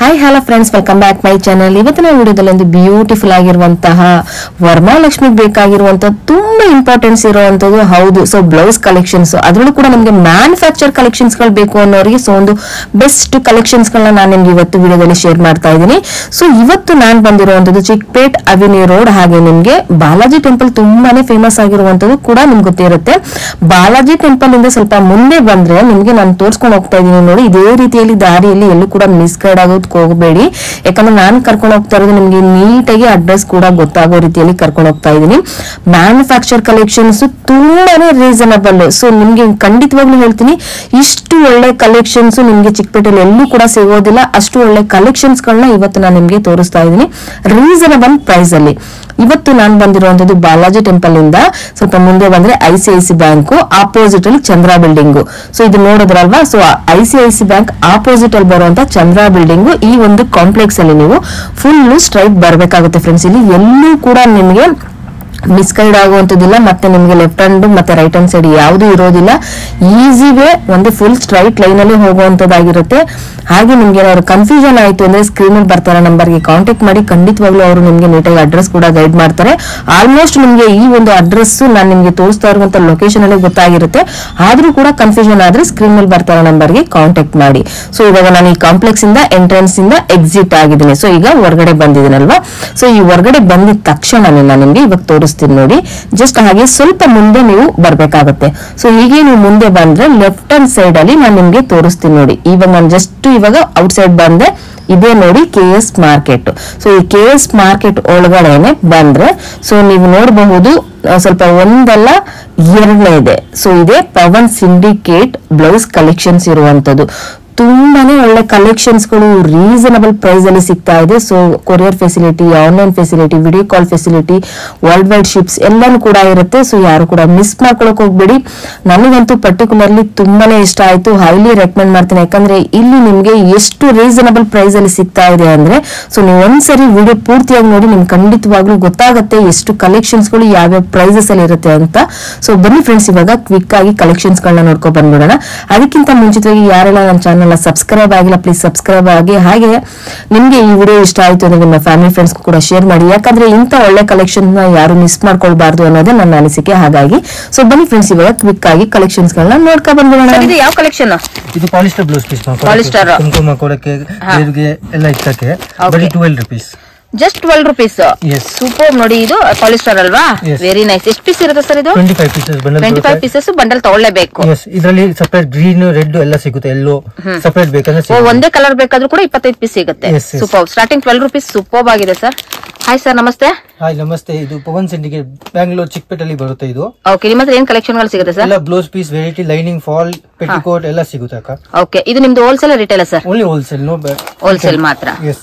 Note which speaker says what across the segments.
Speaker 1: Hi hello friends, welcome back my channel. ಇವತ್ತಿನ ವಿಡಿಯೋದಲ್ಲಿ ಒಂದು ಬ್ಯೂಟಿಫುಲ್ ಆಗಿರುವಂತಹ ವರಮಹಾಲಕ್ಷ್ಮಿಗೆ ಬೇಕಾಗಿರುವಂತಹ ತುಂಬಾ ಇಂಪಾರ್ಟೆನ್ಸ್ ಇರುವಂತದ್ದು ಹೌದು. ಸೊ ಬ್ಲೌಸ್ ಕಲೆಕ್ಷನ್ಸ್, ಅದರಲ್ಲೂ ಕೂಡ ನಮಗೆ ಮ್ಯಾನುಫ್ಯಾಕ್ಚರ್ ಕಲೆಕ್ಷನ್ಸ್ ಗಳು ಬೇಕು ಅನ್ನೋರಿಗೆ ಸೊ ಒಂದು ಬೆಸ್ಟ್ ಕಲೆಕ್ಷನ್ಸ್ ಗಳನ್ನ ನಾನು ನಿಮ್ಗೆ ಇವತ್ತು ವಿಡಿಯೋದಲ್ಲಿ ಶೇರ್ ಮಾಡ್ತಾ ಇದ್ದೀನಿ. ಸೊ ಇವತ್ತು ನಾನು ಬಂದಿರುವಂತದ್ದು ಚಿಕ್ಪೇಟ್ ಅವೆನ್ಯೂ ರೋಡ್, ಹಾಗೆ ನಿಮ್ಗೆ ಬಾಲಾಜಿ ಟೆಂಪಲ್ ತುಂಬಾನೇ ಫೇಮಸ್ ಆಗಿರುವಂತದ್ದು ಕೂಡ ನಿಮ್ಗೆ ಗೊತ್ತಿರುತ್ತೆ. ಬಾಲಾಜಿ ಟೆಂಪಲ್ ಇಂದ ಸ್ವಲ್ಪ ಮುಂದೆ ಬಂದ್ರೆ ನಿಮ್ಗೆ ನಾನು ತೋರ್ಸ್ಕೊಂಡು ಹೋಗ್ತಾ ಇದ್ದೀನಿ ನೋಡಿ. ಇದೇ ರೀತಿಯಲ್ಲಿ ದಾರಿಯಲ್ಲಿ ಎಲ್ಲೂ ಕೂಡ ಮಿಸ್ಗೈಡ್ ಆಗೋದು ಹೋಗಬೇಡಿ, ಯಾಕಂದ್ರೆ ನಾನು ಕರ್ಕೊಂಡು ಹೋಗ್ತಾ ಇರೋದು ನಿಮ್ಗೆ ನೀಟಾಗಿ ಅಡ್ರೆಸ್ ಕೂಡ ಗೊತ್ತಾಗೋ ರೀತಿಯಲ್ಲಿ ಕರ್ಕೊಂಡು ಹೋಗ್ತಾ ಇದ್ದೀನಿ. ಮ್ಯಾನುಫ್ಯಾಕ್ಚರ್ ಕಲೆಕ್ಷನ್ಸ್ ತುಂಬಾನೇ ರೀಸನಬಲ್. ಸೊ ನಿಮ್ಗೆ ಖಂಡಿತವಾಗ್ಲೂ ಹೇಳ್ತೀನಿ, ಇಷ್ಟು ಒಳ್ಳೆ ಕಲೆಕ್ಷನ್ಸ್ ನಿಮ್ಗೆ ಚಿಕ್ಕಪೇಟೆಯಲ್ಲಿ ಎಲ್ಲೂ ಕೂಡ ಸಿಗೋದಿಲ್ಲ. ಅಷ್ಟು ಒಳ್ಳೆ ಕಲೆಕ್ಷನ್ಸ್ ಗಳನ್ನ ಇವತ್ತು ನಾನು ನಿಮ್ಗೆ ತೋರಿಸ್ತಾ ಇದ್ದೀನಿ ರೀಸನಬಲ್ ಪ್ರೈಸ್ ಅಲ್ಲಿ. ಇವತ್ತು ನಾನು ಬಂದಿರುವಂತದ್ದು ಬಾಲಾಜಿ ಟೆಂಪಲ್ ಇಂದ ಸ್ವಲ್ಪ ಮುಂದೆ ಬಂದ್ರೆ ICICI ಬ್ಯಾಂಕ್ ಆಪೋಸಿಟ್ ಅಲ್ಲಿ ಚಂದ್ರ ಬಿಲ್ಡಿಂಗ್. ಸೊ ಇದು ನೋಡಿದ್ರಲ್ವಾ, ಸೊ ICICI ಬ್ಯಾಂಕ್ ಆಪೋಸಿಟ್ ಅಲ್ಲಿ ಬರುವಂತ ಚಂದ್ರ ಬಿಲ್ಡಿಂಗ್, ಈ ಒಂದು ಕಾಂಪ್ಲೆಕ್ಸ್ ಅಲ್ಲಿ ನೀವು ಫುಲ್ ಸ್ಟ್ರೈಟ್ ಬರ್ಬೇಕಾಗುತ್ತೆ ಫ್ರೆಂಡ್ಸ್. ಇಲ್ಲಿ ಎಲ್ಲೂ ಕೂಡ ನಿಮಗೆ ಮಿಸ್ಗೈಡ್ ಆಗುವಂತದಿಲ್ಲ, ಮತ್ತೆ ನಿಮ್ಗೆ ಲೆಫ್ಟ್ ಹ್ಯಾಂಡ್ ಮತ್ತೆ ರೈಟ್ ಹ್ಯಾಂಡ್ ಸೈಡ್ ಯಾವುದು ಇರೋದಿಲ್ಲ. ಈಸಿ ವೇ, ಒಂದು ಫುಲ್ ಸ್ಟ್ರೈಟ್ ಲೈನ್ ಅಲ್ಲಿ ಹೋಗುವಂತದ್ದಾಗಿರುತ್ತೆ. ಹಾಗೆ ನಿಮ್ಗೆ ಏನಾದ್ರು ಕನ್ಫ್ಯೂಷನ್ ಆಯ್ತು ಅಂದ್ರೆ ಸ್ಕ್ರೀನ್ ಅಲ್ಲಿ ಬರ್ತಾರ ನಂಬರ್ಗೆ ಕಾಂಟ್ಯಾಕ್ಟ್ ಮಾಡಿ, ಖಂಡಿತವಾಗ್ಲೂ ಅವರು ನಿಮ್ಗೆ ನೀಟಾಗಿ ಅಡ್ರೆಸ್ ಕೂಡ ಗೈಡ್ ಮಾಡ್ತಾರೆ. ಆಲ್ಮೋಸ್ಟ್ ನಿಮ್ಗೆ ಈ ಒಂದು ಅಡ್ರೆಸ್ ನಾನು ನಿಮ್ಗೆ ತೋರಿಸ್ತಾ ಇರುವಂತ ಲೊಕೇಶನ್ ಅಲ್ಲಿ ಗೊತ್ತಾಗಿರುತ್ತೆ. ಆದ್ರೂ ಕೂಡ ಕನ್ಫ್ಯೂಷನ್ ಆದ್ರೆ ಸ್ಕ್ರೀನ್ ಮೇಲೆ ಬರ್ತಾರ ನಂಬರ್ಗೆ ಕಾಂಟ್ಯಾಕ್ಟ್ ಮಾಡಿ. ಸೊ ಇವಾಗ ನಾನು ಈ ಕಾಂಪ್ಲೆಕ್ಸ್ ಇಂದ ಎಂಟ್ರೆನ್ಸ್ ಇಂದ ಎಕ್ಸಿಟ್ ಆಗಿದ್ದೀನಿ. ಸೊ ಈಗ ಹೊರಗಡೆ ಬಂದಿದ್ದೀನಲ್ವಾ. ಸೊ ಈ ಹೊರಗಡೆ ಬಂದಿದ ತಕ್ಷಣ ನಾನು ನಿಮ್ಗೆ ಇವಾಗ ತೋರಿಸ್ತೀನಿ ನೋಡಿ. ಜಸ್ಟ್ ಹಾಗೆ ಸ್ವಲ್ಪ ಮುಂದೆ ನೀವು ಬರ್ಬೇಕಾಗುತ್ತೆ. ಸೊ ಹೀಗೆ ನೀವು ಮುಂದೆ ಬಂದ್ರೆ ಲೆಫ್ಟ್ ಹ್ಯಾಂಡ್ ಸೈಡ್ ಅಲ್ಲಿ ನಾನು ನಿಮ್ಗೆ ತೋರಿಸ್ತೀನಿ ನೋಡಿ. ಇವಾಗ ನಾನು ಜಸ್ಟ್ ಇವಾಗ ಔಟ್ ಸೈಡ್ ಬಂದೆ, ಇದೇ ನೋಡಿ KS ಮಾರ್ಕೆಟ್. ಸೊ ಈ KS ಮಾರ್ಕೆಟ್ ಒಳಗಡೆನೆ ಬಂದ್ರೆ ಸೊ ನೀವು ನೋಡಬಹುದು ಸ್ವಲ್ಪ ಒಂದಲ್ಲ ಎರಡನೇ ಇದೆ. ಸೊ ಇದೇ ಪವನ್ ಸಿಂಡಿಕೇಟ್ ಬ್ಲೌಸ್ ಕಲೆಕ್ಷನ್ಸ್ ಇರುವಂತದ್ದು. ತುಂಬಾನೇ ಒಳ್ಳೆ ಕಲೆಕ್ಷನ್ಸ್ ಗಳು ರೀಸನಬಲ್ ಪ್ರೈಸ್ ಅಲ್ಲಿ ಸಿಗ್ತಾ ಇದೆ. So courier facility, online facility, video call facility, world wide ships ಎಲ್ಲಾನು ಕೂಡ ಇರುತ್ತೆ. ಸೊ ಯಾರು ಕೂಡ ಮಿಸ್ ಮಾಡ್ಕೊಳಕ್ ಹೋಗ್ಬೇಡಿ. ನನಗಂತೂ ಪರ್ಟಿಕ್ಯುಲರ್ಲಿ ತುಂಬಾನೇ ಇಷ್ಟ ಆಯ್ತು, ಹೈಲಿ ರೆಕಮೆಂಡ್ ಮಾಡ್ತೀನಿ. ಯಾಕಂದ್ರೆ ಇಲ್ಲಿ ನಿಮ್ಗೆ ಎಷ್ಟು ರೀಸನಬಲ್ ಪ್ರೈಸ್ ಅಲ್ಲಿ ಸಿಗ್ತಾ ಇದೆ ಅಂದ್ರೆ ಸೊ ನೀವು ಒಂದ್ಸರಿ ವಿಡಿಯೋ ಪೂರ್ತಿಯಾಗಿ ನೋಡಿ, ನಿಮ್ಗೆ ಖಂಡಿತವಾಗ್ಲೂ ಗೊತ್ತಾಗುತ್ತೆ ಎಷ್ಟು ಕಲೆಕ್ಷನ್ಸ್ ಗಳು ಯಾವ್ಯಾವ ಪ್ರೈಸಸ್ ಅಲ್ಲಿ ಇರುತ್ತೆ ಅಂತ. ಸೊ ಬನ್ನಿ ಫ್ರೆಂಡ್ಸ್, ಇವಾಗ ಕ್ವಿಕ್ ಆಗಿ ಕಲೆಕ್ಷನ್ಸ್ ಗಳನ್ನ ನೋಡ್ಕೊ ಬಂದ್ಬಿಡೋಣ. ಅದಕ್ಕಿಂತ ಮುಂಚಿತವಾಗಿ ಯಾರೆಲ್ಲ ನನ್ನ ಚಾನಲ್ ಸಬ್ಸ್ಕ್ರೈಬ್ ಆಗಿಲ್ಲ ಪ್ಲೀಸ್ ಸಬ್ಸ್ಕ್ರೈಬ್ ಆಗಿ. ಹಾಗೆ ನಿಮ್ಗೆ ಈ ವಿಡಿಯೋ ಇಷ್ಟ ಆಯ್ತು ಅಂದ್ರೆ ನಿಮ್ಮ ಫ್ಯಾಮಿಲಿ ಫ್ರೆಂಡ್ಸ್ ಕೂಡ ಶೇರ್ ಮಾಡಿ, ಯಾಕಂದ್ರೆ ಇಂತ ಒಳ್ಳೆ ಕಲೆಕ್ಷನ್ ಯಾರು ಮಿಸ್ ಮಾಡ್ಕೊಳ್ಬಾರ್ದು ಅನ್ನೋದೇ ನನ್ನ ಅನಿಸಿಕೆ. ಹಾಗಾಗಿ ಸೊ ಬನ್ನಿ ಫ್ರೆಂಡ್ಸ್, ಇವಾಗ ಕ್ವಿಕ್ ಆಗಿ ಕಲೆಕ್ಷನ್ಸ್ ಗಳನ್ನ ನೋಡ್ಕೊ ಬಂದ್ಬಿಡೋಣ. ಇದು ಯಾವ ಕಲೆಕ್ಷನ್? ಇದು ಪಾಲಿಸ್ಟರ್ ಬ್ಲೌಸ್ ಪೀಸ್, ಪಾಲಿಸ್ಟರ್ ಕುಂಕುಮ ಕೊಡಕ್ಕೆ ಎಲ್ಲ ಇಟ್ಟಕ್ಕೆ ಬರೀ 12 ರೂಪೀಸ್, ಜಸ್ಟ್ 12 ರೂಪೀಸ್. ಸೂಪರ್ ನೋಡಿ, ಇದು ಪಾಲಿಸ್ಟರ್ ಅಲ್ವಾ? Very nice. ಎಷ್ಟು ಪೀಸ್ ಇರುತ್ತೆ ಸರ್ ಇದು? 25 ಪೀಸಸ್ ಬಂಡಲ್ ತಗೊಳ್ಳೇಬೇಕು.
Speaker 2: ಇದರಲ್ಲಿ ಸಪರೇಟ್ ಗ್ರೀನ್, ರೆಡ್ ಎಲ್ಲ ಸಿಗುತ್ತೆ. ಎಲ್ಲೋ ಸಪರೇಟ್ ಬೇಕಂದ್ರೆ
Speaker 1: ಒಂದೇ ಕಲರ್ ಬೇಕಾದ್ರೂ ಕೂಡ 25 ಪೀಸ್ ಸಿಗುತ್ತೆ. ಸೂಪರ್. Starting 12 rupees. ಸೂಪರ್ ಆಗಿದೆ ಸರ್. ಹಾಯ್ ಸರ್, ನಮಸ್ತೆ.
Speaker 2: ಹಾಯ್ ನಮಸ್ತೆ. ಇದು ಪವನ್ ಸಿಂಡಿಕೇಟ್ ಬ್ಯಾಂಗ್ಳೂರ್ ಚಿಕ್ಕಪೇಟೆಯಲ್ಲಿ ಬರುತ್ತೆ ಇದು.
Speaker 1: ಓಕೆ, ನಿಮ್ಮ ಹತ್ರ ಏನ್ ಕಲೆಕ್ಷನ್ ಗಳು ಸಿಗುತ್ತೆ ಸರ್?
Speaker 2: ಎಲ್ಲ blouse piece, variety, lining, fall, petticoat ಎಲ್ಲ ಸಿಗುತ್ತೆ ಅಕ್ಕ.
Speaker 1: ಓಕೆ, ಇದು ನಿಮ್ದು wholesale retail sir?
Speaker 2: Only wholesale, no
Speaker 1: wholesale ಮಾತ್ರ.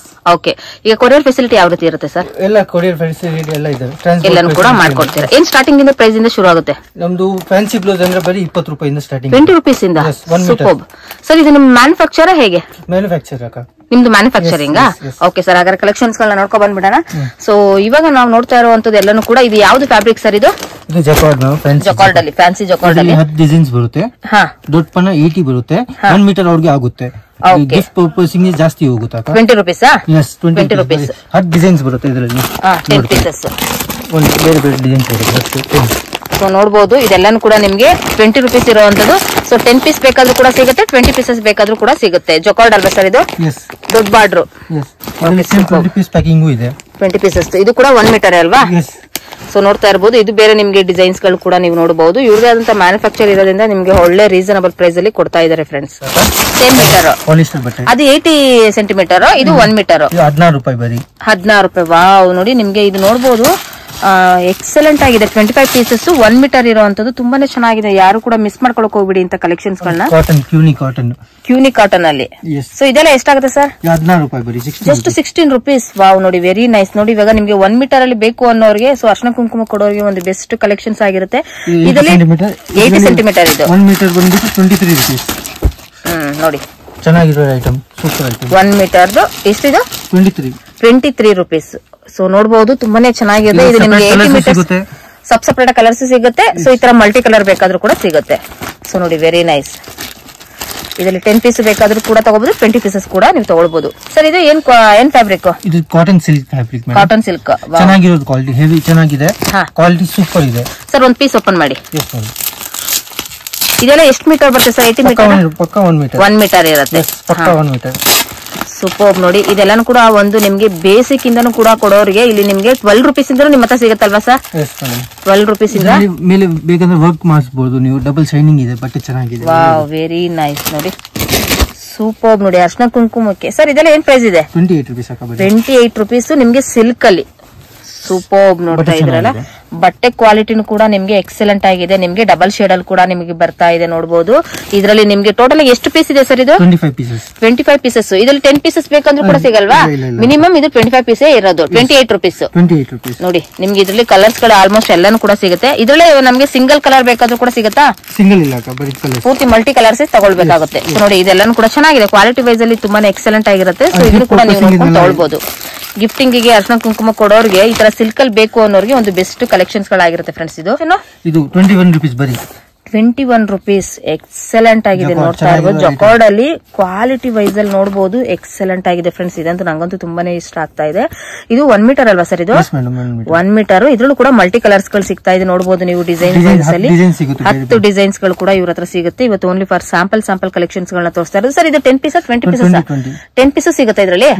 Speaker 1: ಓಕೆ, ಈಗ ಕೊರಿಯರ್ ಫೆಸಿಲಿಟಿ ಯಾವ ರೀತಿ ಇರುತ್ತೆ ಸರ್?
Speaker 2: ಎಲ್ಲ ಕೊರಿಯರ್ ಫೆಸಿಲಿಟಿ ಎಲ್ಲ ಇದೆ,
Speaker 1: ಎಲ್ಲಾನು ಕೂಡ ಮಾಡ್ಕೊಡ್ತೀರಾ. ಏನ್ ಸ್ಟಾರ್ಟಿಂಗ್ ಇಂದ ಪ್ರೈಸ್ ಇಂದ ಶುರು ಆಗುತ್ತೆ?
Speaker 2: ನಮ್ದು ಫ್ಯಾನ್ಸಿ ಬ್ಲೌಸ್ ಅಂದ್ರೆ ಬರೀ 20 ರೂಪಾಯಿಂದ ಸ್ಟಾರ್ಟಿಂಗ್.
Speaker 1: 20 ರೂಪೀಸ್ ಇಂದ. Super sir. ಇದು ನಿಮ್ ಮ್ಯಾನುಫ್ಯಾಕ್ಚರ್ ಹೇಗೆ?
Speaker 2: ಮ್ಯಾನುಫ್ಯಾಕ್ಚರ್ ಅಕ್ಕ.
Speaker 1: ನಿಮ್ದು ಮ್ಯಾನುಫ್ಯಾಕ್ಚರಿಂಗ್? ಓಕೆ ಸರ್, ಹಾಗಾದ್ರೆ ಕಲೆಕ್ಷನ್ಸ್ ಗಳನ್ನ ನೋಡ್ಕೊ ಬಂದ್ಬಿಡೋಣ. ಸೊ ಇವಾಗ ನಾವು ನೋಡ್ತಾ ಇರುವಂತದ್ದು ಎಲ್ಲಾನು ಕೂಡ ಇದು ಯಾವ್ದು ಫ್ಯಾಬ್ರಿಕ್ ಸರ್? ಇದು
Speaker 2: ಜಕಾರ್ಡ್.
Speaker 1: ಜಕಾರ್ಡ್ ಅಲ್ಲಿ, ಫ್ಯಾನ್ಸಿ ಜಕಾರ್ಡ್ ಅಲ್ಲಿ
Speaker 2: 10 ಡಿಸೈನ್ಸ್ ಬರುತ್ತೆ. ದೊಡ್ಡ ಪನ್ನ 80 ಬರುತ್ತೆ. 1 ಮೀಟರ್ ಅವ್ರಿಗೆ ಆಗುತ್ತೆ. ಗಿಫ್ಟ್ ಪರ್ಪಸ್ ಜಾಸ್ತಿ ಹೋಗುತ್ತೆ.
Speaker 1: 20 ರೂಪೀಸ್.
Speaker 2: 20 ರೂಪೀಸ್. 10 ಡಿಸೈನ್ಸ್ ಬರುತ್ತೆ ಇದರಲ್ಲಿ.
Speaker 1: 10 ಪೀಸಸ್.
Speaker 2: ಒಂದು ಬೇರೆ ಬೇರೆ ಡಿಸೈನ್ಸ್ ಬರುತ್ತೆ.
Speaker 1: ಸೊ ನೋಡಬಹುದು, ಇದೆಲ್ಲಾನು ಕೂಡ ನಿಮ್ಗೆ 20 ರೂಪೀಸ್ ಇರುವಂತದ್ದು. ಸೊ 10 ಪೀಸ್ ಬೇಕಾದ್ರೂ ಕೂಡ ಸಿಗುತ್ತೆ, 20 ಪೀಸಸ್ ಬೇಕಾದ್ರೂ ಕೂಡ ಸಿಗುತ್ತೆ. ಜಕಾರ್ಡ್ ಅಲ್ವಾ ಸರ್ ಇದು? ದೊಡ್ಡ ಬಾರ್ಡ್ರು.
Speaker 2: 20 ಪೀಸ್ ಪ್ಯಾಕಿಂಗ್ ಇದೆ.
Speaker 1: 20 ಪೀಸಸ್. ಇದು ಕೂಡ 1 ಮೀಟರ್ ಅಲ್ವಾ? ಸೊ ನೋಡ್ತಾ ಇರಬಹುದು, ಇದು ಬೇರೆ ನಿಮ್ಗೆ ಡಿಸೈನ್ಸ್ ಗಳು ಕೂಡ ನೀವು ನೋಡಬಹುದು. ಇವ್ರದೇ ಆದಂತ ಮ್ಯಾನುಫ್ಯಾಕ್ಚರ್ ಇರೋದ್ರಿಂದ ನಿಮ್ಗೆ ಒಳ್ಳೆ ರೀಸನಬಲ್ ಪ್ರೈಸ್ ಅಲ್ಲಿ ಕೊಡ್ತಾ ಇದಾರೆ ಫ್ರೆಂಡ್ಸ್. 10 ಮೀಟರ್ ಅದು 80 ಸೆಂಟಿಮೀಟರ್, ಇದು 1 ಮೀಟರ್.
Speaker 2: 16 ರೂಪಾಯಿ ಬರೀ. 16
Speaker 1: ರೂಪಾಯಿ. ವಾವ್, ನೋಡಿ ನಿಮ್ಗೆ ಇದು ನೋಡಬಹುದು, ಎಕ್ಸಲೆಂಟ್ ಆಗಿದೆ. 25 ಪೀಸಸ್ 1 ಮೀಟರ್ ಇರುವಂತದ್ದು ತುಂಬಾನೇ ಚೆನ್ನಾಗಿದೆ. ಯಾರು ಕೂಡ ಮಿಸ್ ಮಾಡ್ಕೊಳಕ್ ಹೋಗ್ಬಿಡಿ ಇಂತ ಕಲೆಕ್ಷನ್ಸ್ ಗಳನ್ನ. ಕ್ಯೂನಿ ಕಾಟನ್ ಅಲ್ಲಿ. ಸೊ ಇದೆಲ್ಲ ಎಷ್ಟಾಗುತ್ತೆ ಸರ್?
Speaker 2: 16 ರೂಪಾಯಿ ಬರೀ.
Speaker 1: Just 16 rupees. ವಾವ್, ನೋಡಿ ವೆರಿ ನೈಸ್. ನೋಡಿ ಇವಾಗ ನಿಮ್ಗೆ 1 ಮೀಟರ್ ಅಲ್ಲಿ ಬೇಕು ಅನ್ನೋರಿಗೆ, ಸೊ ಅರ್ಶನ ಕುಂಕುಮ ಕೊಡೋರಿಗೆ ಒಂದು ಬೆಸ್ಟ್ ಕಲೆಕ್ಷನ್ಸ್ ಆಗಿರುತ್ತೆ. ಇದರಲ್ಲಿ 80 ಸೆಂಟಿಮೀಟರ್ ಇದು.
Speaker 2: 1 ಮೀಟರ್ ಬಂದ್ಬಿಟ್ಟು 23 ರೂಪೀಸ್.
Speaker 1: ನೋಡಿ
Speaker 2: ಚೆನ್ನಾಗಿರೋ item, super item.
Speaker 1: 1 ಮೀಟರ್ದು ಎಷ್ಟಿದು? 23 rupees. So ನೋಡಬಹುದು, ತುಂಬಾನೇ ಚೆನ್ನಾಗಿದೆ. ಇದು ನಿಮ್ಗೆ 80 ಮೀಟರ್ ಸಪ್ರೇಟ್ ಕಲರ್ಸ್ ಸಿಗುತ್ತೆ. ಸೊ ಈ ತರ ಮಲ್ಟಿ ಕಲರ್ ಬೇಕಾದ್ರೂ ಕೂಡ ಸಿಗುತ್ತೆ. ಸೊ ನೋಡಿ ವೆರಿ ನೈಸ್. ಇದರಲ್ಲಿ 10 ಪೀಸ್ ಬೇಕಾದ್ರೂ ಕೂಡ ತಗೋಬಹುದು, 20 ಪೀಸಸ್ ಕೂಡ ನೀವು ತಗೊಳ್ಬಹುದು. ಸರ್ ಇದು ಏನ್ ಫ್ಯಾಬ್ರಿಕ್?
Speaker 2: ಇದು cotton silk fabric.
Speaker 1: Cotton silk
Speaker 2: ಚೆನ್ನಾಗಿರೋದು, ಕ್ವಾಲಿಟಿ ಹೆವಿ ಚೆನ್ನಾಗಿದೆ, ಕ್ವಾಲಿಟಿ ಸೂಪರ್ ಇದೆ.
Speaker 1: ಸರ್ ಒಂದ್ ಪೀಸ್ ಓಪನ್ ಮಾಡಿ. ಇದೆಲ್ಲ ಎಷ್ಟು ಮೀಟರ್ ಬರುತ್ತೆ ಸರ್? 80 ಮೀಟರ್?
Speaker 2: ಪಕ್ಕ 1 ಮೀಟರ್.
Speaker 1: 1 ಮೀಟರ್ ಇರುತ್ತೆ.
Speaker 2: ಪಕ್ಕ 1 ಮೀಟರ್.
Speaker 1: ಸೂಪರ್ ನೋಡಿ, ಇದೆಲ್ಲಾನು ಕೂಡ ಒಂದು ನಿಮ್ಗೆ ಬೇಸಿಕ್ ಇಂದನೂ ಕೂಡ ಕೊಡೋರಿಗೆ ಇಲ್ಲಿ ನಿಮ್ಗೆ 12 ರೂಪೀಸ್ ಇಂದ ನಿಮ್ಮ ಹತ್ರ ಸಿಗುತ್ತಲ್ವಾ ಸರ್? 12 ರೂಪೀಸ್ ಇಂದ
Speaker 2: ಮೇಲೆ ಬೇಕಂದ್ರೆ ವರ್ಕ್ ಮಾಡಿಸಬಹುದು ನೀವು. ಡಬಲ್ ಶೈನಿಂಗ್ ಇದೆ, ಬಟ್ಟೆ ಚೆನ್ನಾಗಿದೆ.
Speaker 1: ವಾವ್, ವೆರಿ ನೈಸ್ ನೋಡಿ, ಸೂಪರ್ ನೋಡಿ. ಅರ್ಶನ ಕುಂಕುಮಕ್ಕೆ ಸರ್ ಇದೆಲ್ಲ ಏನ್ ಪ್ರೈಸ್ ಇದೆ?
Speaker 2: 28 ರೂಪೀಸ್.
Speaker 1: 28 ರೂಪೀಸ್ ನಿಮ್ಗೆ ಸಿಲ್ಕ್ ಅಲ್ಲಿ. ಸೂಪರ್ ನೋಡ್ತಾ ಇದ್ರಲ್ಲ, ಬಟ್ಟೆ ಕ್ವಾಲಿಟಿನೂ ಕೂಡ ನಿಮ್ಗೆ ಎಕ್ಸಲೆಂಟ್ ಆಗಿದೆ. ನಿಮ್ಗೆ ಡಬಲ್ ಶೇಡ್ ಅಲ್ಲಿ ಕೂಡ ನಿಮ್ಗೆ ಬರ್ತಾ ಇದೆ ನೋಡಬಹುದು. ಇದರಲ್ಲಿ ನಿಮ್ಗೆ ಟೋಟಲ್ ಎಷ್ಟು ಪೀಸ್ ಇದೆ ಸರ್? ಇದು 25 ಪೀಸಸ್. ಇದರಲ್ಲಿ 10 ಪೀಸಸ್ ಬೇಕಂದ್ರೂ ಕೂಡ ಸಿಗಲ್ವಾ? ಮಿನಿಮಮ್ ಇದು 25 ಪೀಸ್ ಇರೋದು. 28 ರೂಪೀಸ್ ನೋಡಿ. ನಿಮ್ಗೆ ಇದ್ರಲ್ಲಿ ಕಲರ್ಸ್ ಗಳು ಆಲ್ಮೋಸ್ಟ್ ಎಲ್ಲಾನು ಕೂಡ ಸಿಗುತ್ತೆ. ಇದ್ರಲ್ಲಿ ನಮ್ಗೆ ಸಿಂಗಲ್ ಕಲರ್ ಬೇಕಾದ್ರೂ ಕೂಡ ಸಿಗುತ್ತಾ?
Speaker 2: ಸಿಂಗಲ್ ಇಲ್ಲ,
Speaker 1: ಪೂರ್ತಿ ಮಲ್ಟಿ ಕಲರ್ಸ್ ತಗೊಳ್ಬೇಕಾಗುತ್ತೆ. ನೋಡಿ ಇದೆಲ್ಲಾನು ಕೂಡ ಚೆನ್ನಾಗಿದೆ, ಕ್ವಾಲಿಟಿ ವೈಸ್ ಅಲ್ಲಿ ತುಂಬಾನೇ ಎಕ್ಸಲೆಂಟ್ ಆಗಿರುತ್ತೆ. ಸೊ ಇದನ್ನು ಕೂಡ ನೀವು ನೋಡ್ಕೊಂಡು ತಗೊಳ್ಬಹುದು. ಗಿಫ್ಟಿಂಗ್ ಗೆ ಅರ್ಶನ ಕುಂಕುಮ ಕೊಡೋರಿಗೆ ಈ ತರ ಸಿಲ್ಕ್ ಅಲ್ಲಿ ಬೇಕು ಅನ್ನೋರಿಗೆ ಒಂದು ಬೆಸ್ಟ್ ಕಲೆಕ್ಷನ್ಸ್ ಗಳಾಗಿರುತ್ತೆ ಫ್ರೆಂಡ್ಸ್. ಇದು
Speaker 2: 21 ರೂಪೀಸ್ ಬರೀ.
Speaker 1: 21 ರೂಪೀಸ್. ಎಕ್ಸಲೆಂಟ್ ಆಗಿದೆ, ನೋಡ್ತಾ ಇರ್ಬೋದು. ಜಕಾರ್ಡ್ ಅಲ್ಲಿ ಕ್ವಾಲಿಟಿ ವೈಸ್ ಅಲ್ಲಿ ನೋಡಬಹುದು, ಎಕ್ಸಲೆಂಟ್ ಆಗಿದೆ ಫ್ರೆಂಡ್ಸ್. ಇದಂತೂ ನಂಗಂತೂ ತುಂಬಾನೇ ಇಷ್ಟ ಆಗ್ತಾ ಇದೆ. ಇದು 1 ಮೀಟರ್ ಅಲ್ವಾ ಸರ್? ಇದು 1 ಮೀಟರ್. ಇದ್ರಲ್ಲೂ ಕೂಡ ಮಲ್ಟಿ ಕಲರ್ಸ್ ಗಳು ಸಿಗ್ತಾ ಇದೆ ನೋಡಬಹುದು ನೀವು. ಡಿಸೈನ್ ವೈಸ್ ಅಲ್ಲಿ 10 ಡಿಸೈನ್ಸ್ ಗಳು ಕೂಡ ಇವ್ರ ಹತ್ರ ಸಿಗುತ್ತೆ. ಇವತ್ತು ಓನ್ಲಿ ಫಾರ್ ಸ್ಯಾಂಪಲ್ ಕಲೆಕ್ಷನ್ಸ್ ಗಳನ್ನ ತೋರಿಸ್ತಾ ಇರೋದು. ಸರ್ ಇದು 10 ಪೀಸಸ್ 20 ಪೀಸಸ್? 10 ಪೀಸಸ್ ಸಿಗುತ್ತೆ ಇದರಲ್ಲಿ.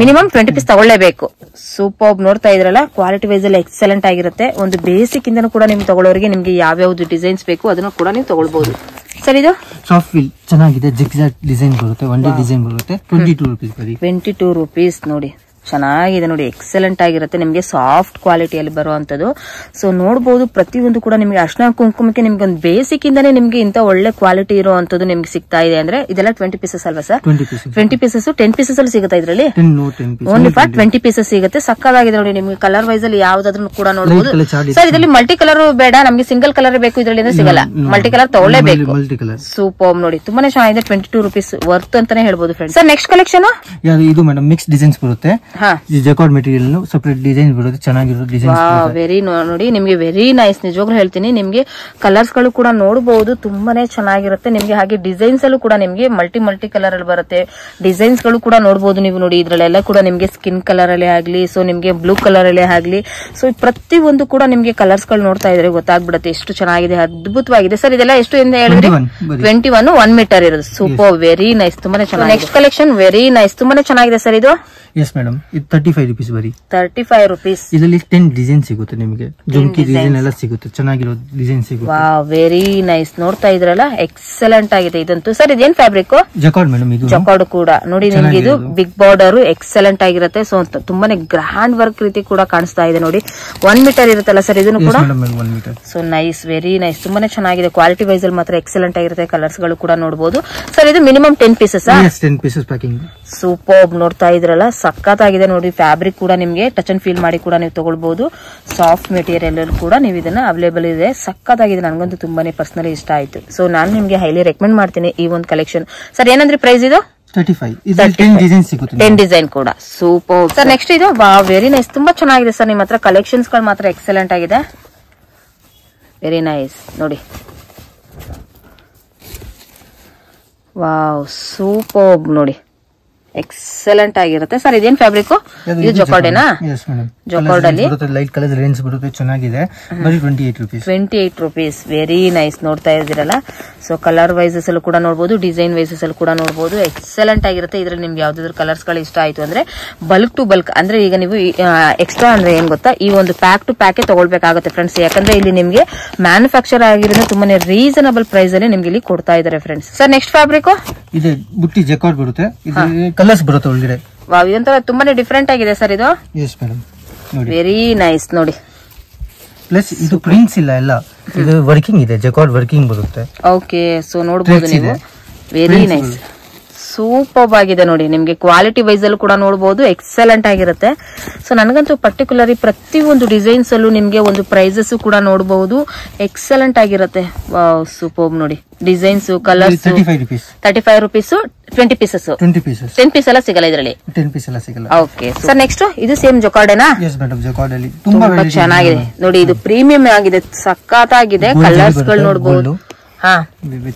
Speaker 1: Minimum 20 piece ತಗೊಳ್ಳೇಬೇಕು. ಸೂಪರ್ ನೋಡ್ತಾ ಇದ್ರಲ್ಲ, ಕ್ವಾಲಿಟಿ ವೈಸ್ ಅಲ್ಲಿ ಎಕ್ಸಲೆಂಟ್ ಆಗಿರುತ್ತೆ. ಒಂದು ಬೇಸಿಕ್ ಇಂದನೂ ಕೂಡ ನಿಮ್ಗೆ ತಗೊಳ್ಳೋರಿಗೆ ನಿಮ್ಗೆ ಯಾವ್ಯಾವ್ದು ಡಿಸೈನ್ಸ್ ಬೇಕು ಅದನ್ನು ಕೂಡ ನೀವು ತಗೊಳ್ಬಹುದು. ಸರ್ ಇದು
Speaker 2: ಸಾಫ್ಟ್ ಫೀಲ್ ಚೆನ್ನಾಗಿದೆ, ಜಿಗ್ಜಾಗ್ ಡಿಸೈನ್ ಬರುತ್ತೆ, ಒನ್ ಡೇ ಡಿಸೈನ್ ಬರುತ್ತೆ. 22 ರೂಪೀಸ್ ಬರೀ.
Speaker 1: 22 ರೂಪೀಸ್ ನೋಡಿ, ಚೆನ್ನಾಗಿದೆ ನೋಡಿ, ಎಕ್ಸಲೆಂಟ್ ಆಗಿರುತ್ತೆ. ನಿಮ್ಗೆ ಸಾಫ್ಟ್ ಕ್ವಾಲಿಟಿಯಲ್ಲಿ ಬರುವಂತದ್ದು. ಸೊ ನೋಡಬಹುದು ಪ್ರತಿಯೊಂದು ಕೂಡ ನಿಮ್ಗೆ ಅರ್ಶನ ಕುಂಕುಮಕ್ಕೆ ನಿಮ್ಗೆ ಒಂದು ಬೇಸಿಕ್ ಇಂದಾನೆ ನಿಮ್ಗೆ ಇಂತ ಒಳ್ಳೆ ಕ್ವಾಲಿಟಿ ಇರುವಂತದ್ದು ನಿಮ್ಗೆ ಸಿಗ್ತಾ ಇದೆ. ಅಂದ್ರೆ ಇದೆಲ್ಲ 20 ಪೀಸಸ್ ಅಲ್ವಾ ಸರ್? 20 ಪೀಸಸ್. 10 ಪೀಸಸ್ ಅಲ್ಲಿ ಸಿಗುತ್ತಾ ಇದ್ರಲ್ಲಿ? ಓನ್ಲಿ ಫಾರ್ 20 ಪೀಸಸ್ ಸಿಗುತ್ತೆ. ಸಕ್ಕದಾಗಿದೆ ನೋಡಿ. ನಿಮ್ಗೆ ಕಲರ್ ವೈಸ್ ಅಲ್ಲಿ ಯಾವ್ದಾದ್ರು ಕೂಡ ನೋಡಬಹುದು. ಸರ್ ಇದರಲ್ಲಿ ಮಲ್ಟಿ ಕಲರ್ ಬೇಡ, ನಮ್ಗೆ ಸಿಂಗಲ್ ಕಲರ್ ಬೇಕು ಇದರಲ್ಲಿ ಅಂದ್ರೆ ಸಿಗಲ್ಲ, ಮಲ್ಟಿ ಕಲರ್ ತಗೊಳ್ಳೇಬೇಕು. ಸೂಪರ್ ನೋಡಿ, ತುಂಬಾನೇ ಚೆನ್ನಾಗಿದೆ. 22 ರೂಪೀಸ್ ವರ್ತ್ ಅಂತಾನೆ ಹೇಳ್ಬೋದು ಫ್ರೆಂಡ್ಸ್. ಸರ್ ನೆಕ್ಸ್ಟ್ ಕಲೆಕ್ಷನ್
Speaker 2: ಇದು ಮೇಡಮ್ ಮಿಕ್ಸ್ ಡಿಸೈನ್ಸ್ ಬರುತ್ತೆ. ಜಕಾರ್ಡ್ ಮೆಟೀರಿಯಲ್ ಸಪರೇಟ್ ಡಿಸೈನ್ ಬರುತ್ತೆ, ಚೆನ್ನಾಗಿರೋ ಡಿಸೈನ್.
Speaker 1: ವೆರಿ ನೋಡಿ, ನಿಮ್ಗೆ ವೆರಿ ನೈಸ್. ನಿಜವಾಗ್ಲೂ ಹೇಳ್ತೀನಿ, ನಿಮ್ಗೆ ಕಲರ್ಸ್ ಗಳು ಕೂಡ ನೋಡಬಹುದು, ತುಂಬಾನೇ ಚೆನ್ನಾಗಿರುತ್ತೆ. ನಿಮ್ಗೆ ಹಾಗೆ ಡಿಸೈನ್ಸ್ ಅಲ್ಲೂ ಕೂಡ ನಿಮ್ಗೆ ಮಲ್ಟಿ ಕಲರ್ ಅಲ್ಲಿ ಬರುತ್ತೆ. ಡಿಸೈನ್ಸ್ ಗಳು ಕೂಡ ನೋಡಬಹುದು ನೀವು. ನೋಡಿ ಇದ್ರಲ್ಲೆಲ್ಲ ಕೂಡ ನಿಮ್ಗೆ ಸ್ಕಿನ್ ಕಲರ್ ಅಲ್ಲೇ ಆಗ್ಲಿ, ಸೊ ನಿಮ್ಗೆ ಬ್ಲೂ ಕಲರ್ ಅಲ್ಲೇ ಆಗ್ಲಿ, ಸೊ ಪ್ರತಿ ಒಂದು ಕೂಡ ನಿಮ್ಗೆ ಕಲರ್ಸ್ ಗಳು ನೋಡ್ತಾ ಇದ್ರೆ ಗೊತ್ತಾಗ್ಬಿಡುತ್ತೆ ಎಷ್ಟು ಚೆನ್ನಾಗಿದೆ, ಅದ್ಭುತವಾಗಿದೆ. ಸರ್ ಇದೆಲ್ಲ ಎಷ್ಟು ಎಂದು ಹೇಳಿದ್ರೆ 21 1 ಮೀಟರ್ ಇರೋದು. ಸೂಪರ್, ವೆರಿ ನೈಸ್, ತುಂಬಾನೇ ಚೆನ್ನಾಗಿದೆ. ನೆಕ್ಸ್ಟ್ ಕಲೆಕ್ಷನ್ ವೆರಿ ನೈಸ್, ತುಂಬಾನೇ ಚೆನ್ನಾಗಿದೆ ಸರ್ ಇದು.
Speaker 2: ಎಸ್ ಮೇಡಮ್, ಇದು 35 ರೂಪೀಸ್ ಬರೀ.
Speaker 1: 35 ರೂಪೀಸ್.
Speaker 2: ಇದರಲ್ಲಿ 10 ಡಿಸೈನ್ ಸಿಗುತ್ತೆ ನಿಮಗೆ, ಜುಮ್ಕಿ ಡಿಸೈನ್ ಎಲ್ಲ ಸಿಗುತ್ತೆ, ಚೆನ್ನಾಗಿರೋ ಡಿಸೈನ್ ಸಿಗುತ್ತೆ.
Speaker 1: Wow, very nice. ನೋಡ್ತಾ ಇದ್ರಲ್ಲ, ಎಕ್ಸಲೆಂಟ್ ಆಗಿದೆ ಇದಂತೂ. ಸರ್ ಇದೇನ್ ಫ್ಯಾಬ್ರಿಕ್?
Speaker 2: Jacquard madam. ಇದು
Speaker 1: ಜಕಾರ್ಡ್ ಕೂಡ ನೋಡಿ, ನಿಮ್ಗೆ ಇದು ಬಿಗ್ ಬಾರ್ಡರ್ ಎಕ್ಸಲೆಂಟ್ ಆಗಿರುತ್ತೆ. ಸೊ ತುಂಬಾನೇ ಗ್ರ್ಯಾಂಡ್ ವರ್ಕ್ ರೀತಿ ಕೂಡ ಕಾಣಿಸ್ತಾ ಇದೆ ನೋಡಿ. 1 ಮೀಟರ್ ಇರುತ್ತಲ್ಲ ಸರ್ ಇದನ್ನು ಕೂಡ? ಸೊ ನೈಸ್, ವೆರಿ ನೈಸ್, ತುಂಬಾನೇ ಚೆನ್ನಾಗಿದೆ. ಕ್ವಾಲಿಟಿ ವೈಸ್ ಅಲ್ಲಿ ಮಾತ್ರ ಎಕ್ಸಲೆಂಟ್ ಆಗಿರುತ್ತೆ. ಕಲರ್ಸ್ ಗಳು ಕೂಡ ನೋಡಬಹುದು. ಸರ್ ಇದು minimum 10 pieces?
Speaker 2: 10 pieces packing.
Speaker 1: Super, ನೋಡ್ತಾ ಇದ್ರಲ್ಲ, ಸಕ್ಕತ್ತಾಗಿದೆ ನೋಡಿ. ಫ್ಯಾಬ್ರಿಕ್ ಕೂಡ ನಿಮ್ಗೆ ಟಚ್ ಅಂಡ್ ಫೀಲ್ ಮಾಡಿ ಕೂಡ ನೀವು ತಗೊಳ್ಬಹುದು. ಸಾಫ್ಟ್ ಮೆಟೀರಿಯಲ್ ಕೂಡ ನೀವು ಇದನ್ನ ಅವೈಲೇಬಲ್ ಇದೆ. ಸಕ್ಕತ್ತಾಗಿದೆ, ನನಗಂತೂ ತುಂಬಾನೇ ಪರ್ಸನಲಿ ಇಷ್ಟ ಆಯ್ತು. ಸೊ ನಾನು ನಿಮ್ಗೆ ಹೈಲಿ ರೆಕಮೆಂಡ್ ಮಾಡ್ತೀನಿ ಈ ಒಂದು ಕಲೆಕ್ಷನ್. ಸರ್ ಏನಂದ್ರೆ ಪ್ರೈಸ್ ಇದು? 10 ಡಿಸೈನ್ ಕೂಡ. Super sir. ನೆಕ್ಸ್ಟ್ ಇದು ವೆರಿ ನೈಸ್, ತುಂಬಾ ಚೆನ್ನಾಗಿದೆ ಸರ್. ನಿಮ್ಮ ಹತ್ರ ಕಲೆಕ್ಷನ್ಸ್ ಗಳು ಮಾತ್ರ ಎಕ್ಸಲೆಂಟ್ ಆಗಿದೆ. ವೆರಿ ನೈಸ್ ನೋಡಿ. ವಾವ್, ಸೂಪರ್ ನೋಡಿ, ಎಕ್ಸಲೆಂಟ್ ಆಗಿರುತ್ತೆ. ಸರ್ ಇದೇನ್ ಫ್ಯಾಬ್ರಿಕ್? ಇದು ಜಕಾರ್ಡೇನಾ? ಜಕಾರ್ಡ್ ಅಲ್ಲಿ
Speaker 2: ಲೈಟ್ ಕಲರ್ ರೇಂಜ್ ಬರುತ್ತೆ, ಚೆನ್ನಾಗಿದೆ.
Speaker 1: 28 ರೂಪೀಸ್. ವೆರಿ ನೈಸ್, ನೋಡ್ತಾ ಇದ್ದೀರಲ್ಲ. ಸೊ ಕಲರ್ ವೈಸಸ್ ಅಲ್ಲಿ ಕೂಡ ನೋಡಬಹುದು, ಡಿಸೈನ್ ವೈಸಸ್ ಅಲ್ಲಿ ಕೂಡ ನೋಡಬಹುದು. ಎಕ್ಸಲೆಂಟ್ ಆಗಿರುತ್ತೆ. ಇದ್ರಲ್ಲಿ ನಿಮ್ಗೆ ಯಾವ್ದಾದ್ರು ಕಲರ್ಸ್ ಗಳು ಇಷ್ಟ ಆಯ್ತು ಅಂದ್ರೆ ಬಲ್ಕ್ ಟು ಬಲ್ಕ್ ಅಂದ್ರೆ ಈಗ ನೀವು ಎಕ್ಸ್ಟ್ರಾ ಅಂದ್ರೆ ಏನ್ ಗೊತ್ತಾ, ಈ ಒಂದು ಪ್ಯಾಕ್ ಟು ಪ್ಯಾಕ್ ತಗೊಳ್ಬೇಕಾಗುತ್ತೆ ಫ್ರೆಂಡ್ಸ್. ಯಾಕಂದ್ರೆ ಇಲ್ಲಿ ನಿಮ್ಗೆ ಮ್ಯಾನುಫ್ಯಾಕ್ಚರ್ ಆಗಿರೋದ್ರಿಂದ ತುಂಬಾನೇ ರೀಸನಬಲ್ ಪ್ರೈಸ್ ಅಲ್ಲಿ ನಿಮ್ಗೆ ಇಲ್ಲಿ ಕೊಡ್ತಾ ಇದಾರೆ ಫ್ರೆಂಡ್ಸ್. Sir next fabric?
Speaker 2: ಇದು ಬುಟ್ಟಿ ಜಕಾರ್ಡ್ ಬರುತ್ತೆ, ಕಲರ್ಸ್ ಬರುತ್ತೆ ಒಳಗಡೆ.
Speaker 1: ವಾವ್, ಇದಂತ ತುಂಬಾನೇ ಡಿಫರೆಂಟ್ ಆಗಿದೆ ಸರ್ ಇದು.
Speaker 2: ಎಸ್ ಮೇಡಮ್,
Speaker 1: ವೆರಿ ನೈಸ್ ನೋಡಿ.
Speaker 2: ಪ್ಲಸ್ ಇದು ಪ್ರಿಂಟ್ಸ್ ಇಲ್ಲ, ಎಲ್ಲ ಇದು ವರ್ಕಿಂಗ್ ಇದೆ, ಜಕಾರ್ಡ್ ವರ್ಕಿಂಗ್ ಬರುತ್ತೆ.
Speaker 1: ಓಕೆ, ಸೊ ನೋಡಬಹುದು ನೀವು. ವೆರಿ ನೈಸ್, ಸೂಪರ್ ಆಗಿದೆ ನೋಡಿ. ನಿಮ್ಗೆ ಕ್ವಾಲಿಟಿ ವೈಸ್ ಅಲ್ಲೂ ಕೂಡ ನೋಡಬಹುದು, ಎಕ್ಸಲೆಂಟ್ ಆಗಿರುತ್ತೆ. ಸೊ ನನಗಂತೂ ಪರ್ಟಿಕ್ಯುಲರಿ ಪ್ರತಿಯೊಂದು ಡಿಸೈನ್ಸ್ ಅಲ್ಲೂ ನಿಮ್ಗೆ ಒಂದು ಪ್ರೈಸಸ್ ಕೂಡ ನೋಡಬಹುದು, ಎಕ್ಸಲೆಂಟ್ ಆಗಿರುತ್ತೆ. ವಾವ್, ಸೂಪರ್ ನೋಡಿ. Designs, colours. 35 rupees. 20 pieces. 10 piece ಎಲ್ಲ ಸಿಗಲ್ಲ ಇದರಲ್ಲಿ?
Speaker 2: 10 ಪೀಸ್ ಎಲ್ಲ ಸಿಗಲ್ಲ.
Speaker 1: Okay sir. ನೆಕ್ಸ್ಟ್ ಇದು ಸೇಮ್ ಜಕಾರ್ಡೇನಾ?
Speaker 2: ಎಸ್ ಮೇಡಮ್, ಜಕಾರ್ಡ್ ಅಲ್ಲಿ
Speaker 1: ತುಂಬಾ ಚೆನ್ನಾಗಿದೆ ನೋಡಿ. ಇದು ಪ್ರೀಮಿಯಂ ಆಗಿದೆ, ಸಕ್ಕತ್ತಾಗಿದೆ. ಕಲರ್ಸ್ ಗಳು ನೋಡಬಹುದು. ಹಾ,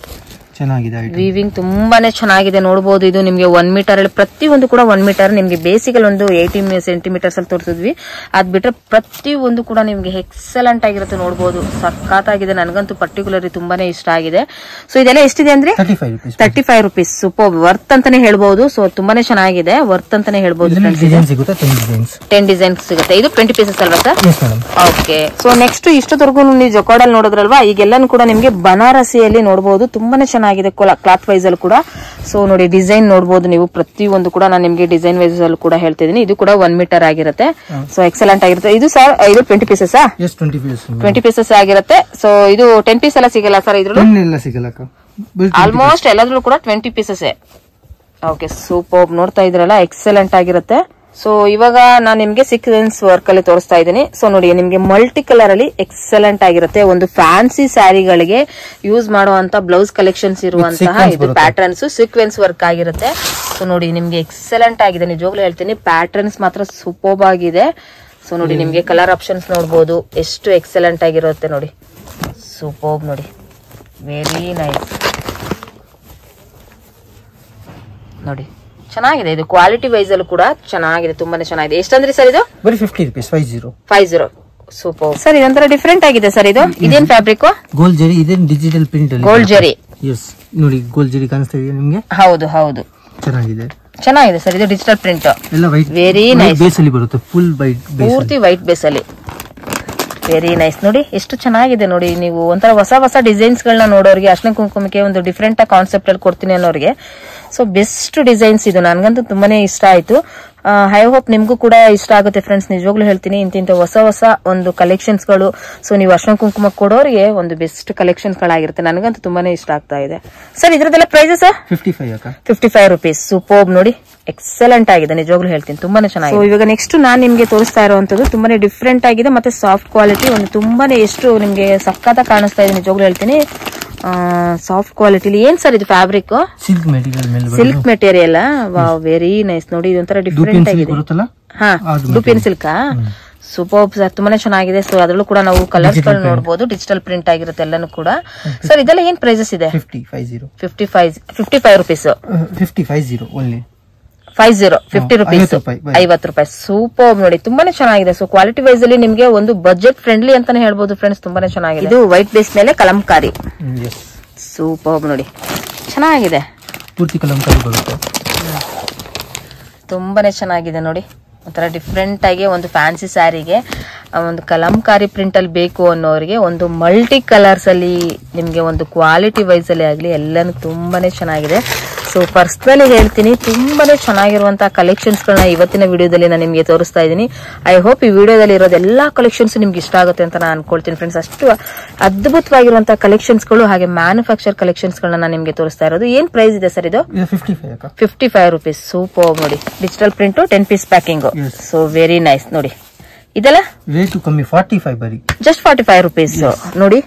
Speaker 2: ಚೆನ್ನಾಗಿದೆ
Speaker 1: ವೀವಿಂಗ್ ತುಂಬಾನೇ ಚೆನ್ನಾಗಿದೆ ನೋಡಬಹುದು. ಇದು ನಿಮ್ಗೆ 1 ಮೀಟರ್ ಅಲ್ಲಿ ಪ್ರತಿಯೊಂದು ಕೂಡ 1 ಮೀಟರ್. ನಿಮ್ಗೆ ಬೇಸಿಕಲ್ ಒಂದು 80 ಸೆಂಟಿಮೀಟರ್ಸ್ ಅಲ್ಲಿ ತೋರಿಸಿದ್ವಿ. ಅದ್ ಬಿಟ್ರೆ ಪ್ರತಿಯೊಂದು ಕೂಡ ನಿಮ್ಗೆ ಎಕ್ಸಲೆಂಟ್ ಆಗಿರುತ್ತೆ ನೋಡಬಹುದು. ಸಖತ್ತಾಗಿದೆ, ನನಗಂತೂ ಪರ್ಟಿಕ್ಯುಲರ್ಲಿ ತುಂಬಾನೇ ಇಷ್ಟ ಆಗಿದೆ. ಸೊ ಇದೆಲ್ಲ ಎಷ್ಟಿದೆ ಅಂದ್ರೆ 35 ರುಪೀಸ್. ಸೂಪರ್ ವರ್ತ್ ಅಂತಾನೆ ಹೇಳ್ಬಹುದು. ಸೊ ತುಂಬಾನೇ ಚೆನ್ನಾಗಿದೆ, ವರ್ತ್ ಅಂತಾನೆ ಹೇಳ್ಬಹುದು. 10 ಡಿಸೈನ್ಸ್ ಸಿಗುತ್ತೆ. ಇದು 20 ಪೀಸಸ್ ಅಲ್ವಾ ಸರ್? ಓಕೆ. ಸೊ ನೆಕ್ಸ್ಟ್ ಇಷ್ಟದವರೆಗೂ ನೀವು ಜೊಕಾಡಲ್ಲಿ ನೋಡಿದ್ರಲ್ವಾ, ಈಗೆಲ್ಲಾನು ಕೂಡ ನಿಮ್ಗೆ ಬನಾರಸಿಯಲ್ಲಿ ನೋಡಬಹುದು. ತುಂಬಾನೇ ಚೆನ್ನಾಗಿದೆ ಕ್ಲಾತ್ ವೈಸ್ ಅಲ್ಲಿ ಕೂಡ. ಸೊ ನೋಡಿ ಡಿಸೈನ್ ನೋಡಬಹುದು ನೀವು. ಪ್ರತಿಯೊಂದು ಕೂಡ ನಾನು ನಿಮ್ಗೆ ಡಿಸೈನ್ ವೈಸ್ ಅಲ್ಲಿ ಕೂಡ ಹೇಳ್ತಿದ್ದೀನಿ. ಇದು ಕೂಡ 1 ಮೀಟರ್ ಆಗಿರುತ್ತೆ. ಸೊ ಎಕ್ಸಲೆಂಟ್ ಆಗಿರುತ್ತೆ. ಇದು ಸರ್ ಇದು 20 ಪೀಸಸ್ 20 ಪೀಸಸ್ ಆಗಿರುತ್ತೆ. ಸೊ ಇದು 10 ಪೀಸ್ ಎಲ್ಲ ಸಿಗಲ್ಲ ಸರ್? ಇದ್ರಲ್ಲೂ ಆಲ್ಮೋಸ್ಟ್ ಎಲ್ಲದ್ರಲ್ಲೂ ಕೂಡ 20 ಪೀಸಸ್. Okay super. ನೋಡ್ತಾ ಇದ್ರಲ್ಲ ಎಕ್ಸಲೆಂಟ್ ಆಗಿರುತ್ತೆ. ಸೊ ಇವಾಗ ನಾನು ನಿಮ್ಗೆ ಸೀಕ್ವೆನ್ಸ್ ವರ್ಕ್ ಅಲ್ಲಿ ತೋರಿಸ್ತಾ ಇದ್ದೀನಿ. ಸೊ ನೋಡಿ ನಿಮ್ಗೆ ಮಲ್ಟಿ ಕಲರ್ ಅಲ್ಲಿ ಎಕ್ಸಲೆಂಟ್ ಆಗಿರುತ್ತೆ. ಒಂದು ಫ್ಯಾನ್ಸಿ ಸ್ಯಾರಿಗಳಿಗೆ ಯೂಸ್ ಮಾಡುವಂತ ಬ್ಲೌಸ್ ಕಲೆಕ್ಷನ್ಸ್ ಇರುವಂತಹ ಇದು ಪ್ಯಾಟರ್ನ್ಸ್ ಸೀಕ್ವೆನ್ಸ್ ವರ್ಕ್ ಆಗಿರುತ್ತೆ. ಸೊ ನೋಡಿ ನಿಮ್ಗೆ ಎಕ್ಸಲೆಂಟ್ ಆಗಿದೆ, ನಿಜವಾಗ್ಲೂ ಹೇಳ್ತೀನಿ. ಪ್ಯಾಟರ್ನ್ಸ್ ಮಾತ್ರ ಸೂಪರ್ಬ್ ಆಗಿದೆ. ಸೊ ನೋಡಿ ನಿಮ್ಗೆ ಕಲರ್ ಆಪ್ಷನ್ಸ್ ನೋಡಬಹುದು, ಎಷ್ಟು ಎಕ್ಸಲೆಂಟ್ ಆಗಿರುತ್ತೆ ನೋಡಿ. ಸೂಪರ್ಬ್ ನೋಡಿ, ವೆರಿ ನೈಸ್ ನೋಡಿ. ಚೆನ್ನಾಗಿದೆ, ಇದು ಕ್ವಾಲಿಟಿ ವೈಸ್ ಅಲ್ಲೂ ಕೂಡ ಚೆನ್ನಾಗಿದೆ, ತುಂಬಾನೇ ಚೆನ್ನಾಗಿದೆ. ಎಷ್ಟಂದ್ರಿ ಸರ್ ಇದು?
Speaker 2: 50 rupees. 50.
Speaker 1: Super sir. ಇದೊಂಥರ ಡಿಫ್ರೆಂಟ್ ಆಗಿದೆ ಸರ್. ಇದು ಇದೇನ್ ಫ್ಯಾಬ್ರಿಕ್?
Speaker 2: ಗೋಲ್ಡ್ ಜರಿ. ಇದೇನ್ ಡಿಜಿಟಲ್ ಪ್ರಿಂಟ್ ಅಲ್ಲಿ
Speaker 1: ಗೋಲ್ಡ್ ಜರಿ.
Speaker 2: ಎಸ್ ನೋಡಿ, ಗೋಲ್ಡ್ ಜರಿ ಕಾಣಿಸ್ತಾ ಇದೆಯಾ ನಿಮ್ಗೆ?
Speaker 1: ಹೌದು ಹೌದು, ಚೆನ್ನಾಗಿದೆ ಸರ್. ಇದು ಡಿಜಿಟಲ್ ಪ್ರಿಂಟ್
Speaker 2: ಎಲ್ಲ ವೈಟ್,
Speaker 1: ವೆರಿ ನೈಸ್.
Speaker 2: ಬೇಸ್ ಅಲ್ಲಿ ಬರುತ್ತೆ, ಫುಲ್ ವೈಟ್ ಬೇಸ್,
Speaker 1: ಪೂರ್ತಿ ವೈಟ್ ಬೇಸ್ ಅಲ್ಲಿ. ವೆರಿ ನೈಸ್ ನೋಡಿ, ಎಷ್ಟು ಚೆನ್ನಾಗಿದೆ ನೋಡಿ. ನೀವು ಒಂಥರ ಹೊಸ ಡಿಸೈನ್ಸ್ ಗಳನ್ನ ನೋಡೋರಿಗೆ, ಅರ್ಶಿನ ಕುಂಕುಮಕ್ಕೆ ಒಂದು ಡಿಫ್ರೆಂಟ್ ಕಾನ್ಸೆಪ್ಟ್ ಅಲ್ಲಿ ಕೊಡ್ತೀನಿ ಅನ್ನೋರಿಗೆ ಸೊ ಬೆಸ್ಟ್ ಡಿಸೈನ್ಸ್ ಇದು. ನನ್ಗಂತೂ ತುಂಬಾನೇ ಇಷ್ಟ ಆಯ್ತು. ಐ ಹೋಪ್ ನಿಮ್ಗೂ ಕೂಡ ಇಷ್ಟ ಆಗುತ್ತೆ ಫ್ರೆಂಡ್ಸ್. ನಿಜವಾಗ್ಲೂ ಹೇಳ್ತೀನಿ, ಇಂತಿಂತ ಹೊಸ ಒಂದು ಕಲೆಕ್ಷನ್ಸ್ ಗಳು. ಸೊ ನೀವು ಅರ್ಶಿನ ಕುಂಕುಮ ಕೊಡೋರಿಗೆ ಒಂದು ಬೆಸ್ಟ್ ಕಲೆಕ್ಷನ್ಸ್ ಗಳಾಗಿರುತ್ತೆ. ನನಗಂತೂ ತುಂಬಾನೇ ಇಷ್ಟ ಆಗ್ತಾ ಇದೆ ಸರ್. ಇದ್ರದ್ದೆಲ್ಲ ಪ್ರೈಸಸ್ 55 ರುಪೀಸ್. ಸೂಪರ್ ನೋಡಿ, ಎಕ್ಸಲೆಂಟ್ ಆಗಿದೆ, ನಿಜವಾಗ್ಲೂ ಹೇಳ್ತೀನಿ, ತುಂಬಾನೇ ಚೆನ್ನಾಗಿದೆ. ಇವಾಗ ನೆಕ್ಸ್ಟ್ ನಾನ್ ನಿಮ್ಗೆ ತೋರಿಸ್ತಾ ಇರುವಂತದ್ದು ತುಂಬಾನೇ ಡಿಫ್ರೆಂಟ್ ಆಗಿದೆ, ಮತ್ತೆ ಸಾಫ್ಟ್ ಕ್ವಾಲಿಟಿ. ಒಂದು ತುಂಬಾನೇ ಎಷ್ಟು ನಿಮ್ಗೆ ಸಖತ್ತಾಗಿ ಕಾಣಿಸ್ತಾ ಇದೆ, ನಿಜವಾಗ್ಲೂ ಹೇಳ್ತೀನಿ. Soft quality. ಏನ್ ಸರ್ ಇದು fabric? Silk material. Wow, very nice ನೋಡಿ. ಇದೊಂಥರ ಡಿಫ್ರೆಂಟ್ ಆಗಿದೆ. ಹಾ, ಡುಪಿಯನ್ ಸಿಲ್ಕ್. ಸೂಪರ್ ಸರ್, ತುಂಬಾನೇ ಚೆನ್ನಾಗಿದೆ. ಸೊ ಅದ್ರಲ್ಲೂ ಕೂಡ ನಾವು ಕಲರ್ಸ್ ಗಳು ನೋಡಬಹುದು. ಡಿಜಿಟಲ್ ಪ್ರಿಂಟ್ ಆಗಿರುತ್ತೆ ಎಲ್ಲಾನು ಕೂಡ. ಸರ್ ಇದೆಲ್ಲ ಏನ್ ಪ್ರೈಸಸ್ ಇದೆ? 55 ರುಪೀಸ್. 50 ರುಪೀಸ್, 50 ರೂಪಾಯಿ. ಸೂಪರ್ ನೋಡಿ, ತುಂಬಾನೇ ಚೆನ್ನಾಗಿದೆ. ಸೊ ಕ್ವಾಲಿಟಿ ವೈಸ್ ಅಲ್ಲಿ ನಿಮ್ಗೆ ಒಂದು ಬಜೆಟ್ ಫ್ರೆಂಡ್ಲಿ ಅಂತಾನೆ ಹೇಳ್ಬೋದು ಫ್ರೆಂಡ್ಸ್. ತುಂಬಾನೇ ಚೆನ್ನಾಗಿದೆ. ಇದು ವೈಟ್ ಬೇಸ್ ಮೇಲೆ ಕಲಂಕಾರಿ. ಸೂಪರ್ ನೋಡಿ, ಚೆನ್ನಾಗಿದೆ,
Speaker 2: ಪೂರ್ತಿ ಕಲಂಕಾರಿ ಬರುತ್ತೆ.
Speaker 1: ತುಂಬಾನೇ ಚೆನ್ನಾಗಿದೆ ನೋಡಿ. ಒಂಥರ ಡಿಫ್ರೆಂಟ್ ಆಗಿ ಒಂದು ಫ್ಯಾನ್ಸಿ ಸ್ಯಾರಿಗೆ ಒಂದು ಕಲಂಕಾರಿ ಪ್ರಿಂಟ್ ಅಲ್ಲಿ ಬೇಕು ಅನ್ನೋರಿಗೆ ಒಂದು ಮಲ್ಟಿ ಕಲರ್ಸ್ ಅಲ್ಲಿ ನಿಮ್ಗೆ ಒಂದು ಕ್ವಾಲಿಟಿ ವೈಸ್ ಅಲ್ಲಿ ಆಗ್ಲಿ ಎಲ್ಲಾನು ತುಂಬಾನೇ ಚೆನ್ನಾಗಿದೆ. ಸೊ ಪರ್ಸನಲಿ ಹೇಳ್ತೀನಿ, ತುಂಬಾನೇ ಚೆನ್ನಾಗಿರುವಂತಹ ಕಲೆಕ್ಷನ್ಸ್ ಗಳನ್ನ ಇವತ್ತಿನ ವಿಡಿಯೋದಲ್ಲಿ ನಾನು ನಿಮ್ಗೆ ತೋರಿಸ್ತಾ ಇದ್ದೀನಿ. ಐ ಹೋಪ್ ಈ ವಿಡಿಯೋದಲ್ಲಿ ಇರೋದು ಎಲ್ಲಾ ಕಲೆಕ್ಷನ್ಸ್ ನಿಮ್ಗೆ ಇಷ್ಟ ಆಗುತ್ತೆ ಅಂತ ನಾನು ಅನ್ಕೊಳ್ತೀನಿ ಫ್ರೆಂಡ್ಸ್. ಅಷ್ಟು ಅದ್ಭುತವಾಗಿರುವಂತಹ ಕಲೆಕ್ಷನ್ಸ್ ಗಳು ಹಾಗೆ ಮ್ಯಾನುಫ್ಯಾಕ್ಚರ್ ಕಲೆಕ್ಷನ್ಸ್ ಗಳನ್ನ ನಾನು ನಿಮ್ಗೆ ತೋರಿಸ್ತಾ ಇರೋದು. ಏನ್ ಪ್ರೈಸ್ ಇದೆ ಸರ್ ಇದು? 55 ರುಪೀಸ್. ಸೂಪರ್ ನೋಡಿ, digital print, 10 piece packing. So very nice ನೋಡಿ. ಇದೆಲ್ಲ
Speaker 2: ರೇಟ್ ಕಮ್ಮಿ, 45 ಬರೀ,
Speaker 1: ಜಸ್ಟ್ 45 ರುಪೀಸ್. ನೋಡಿ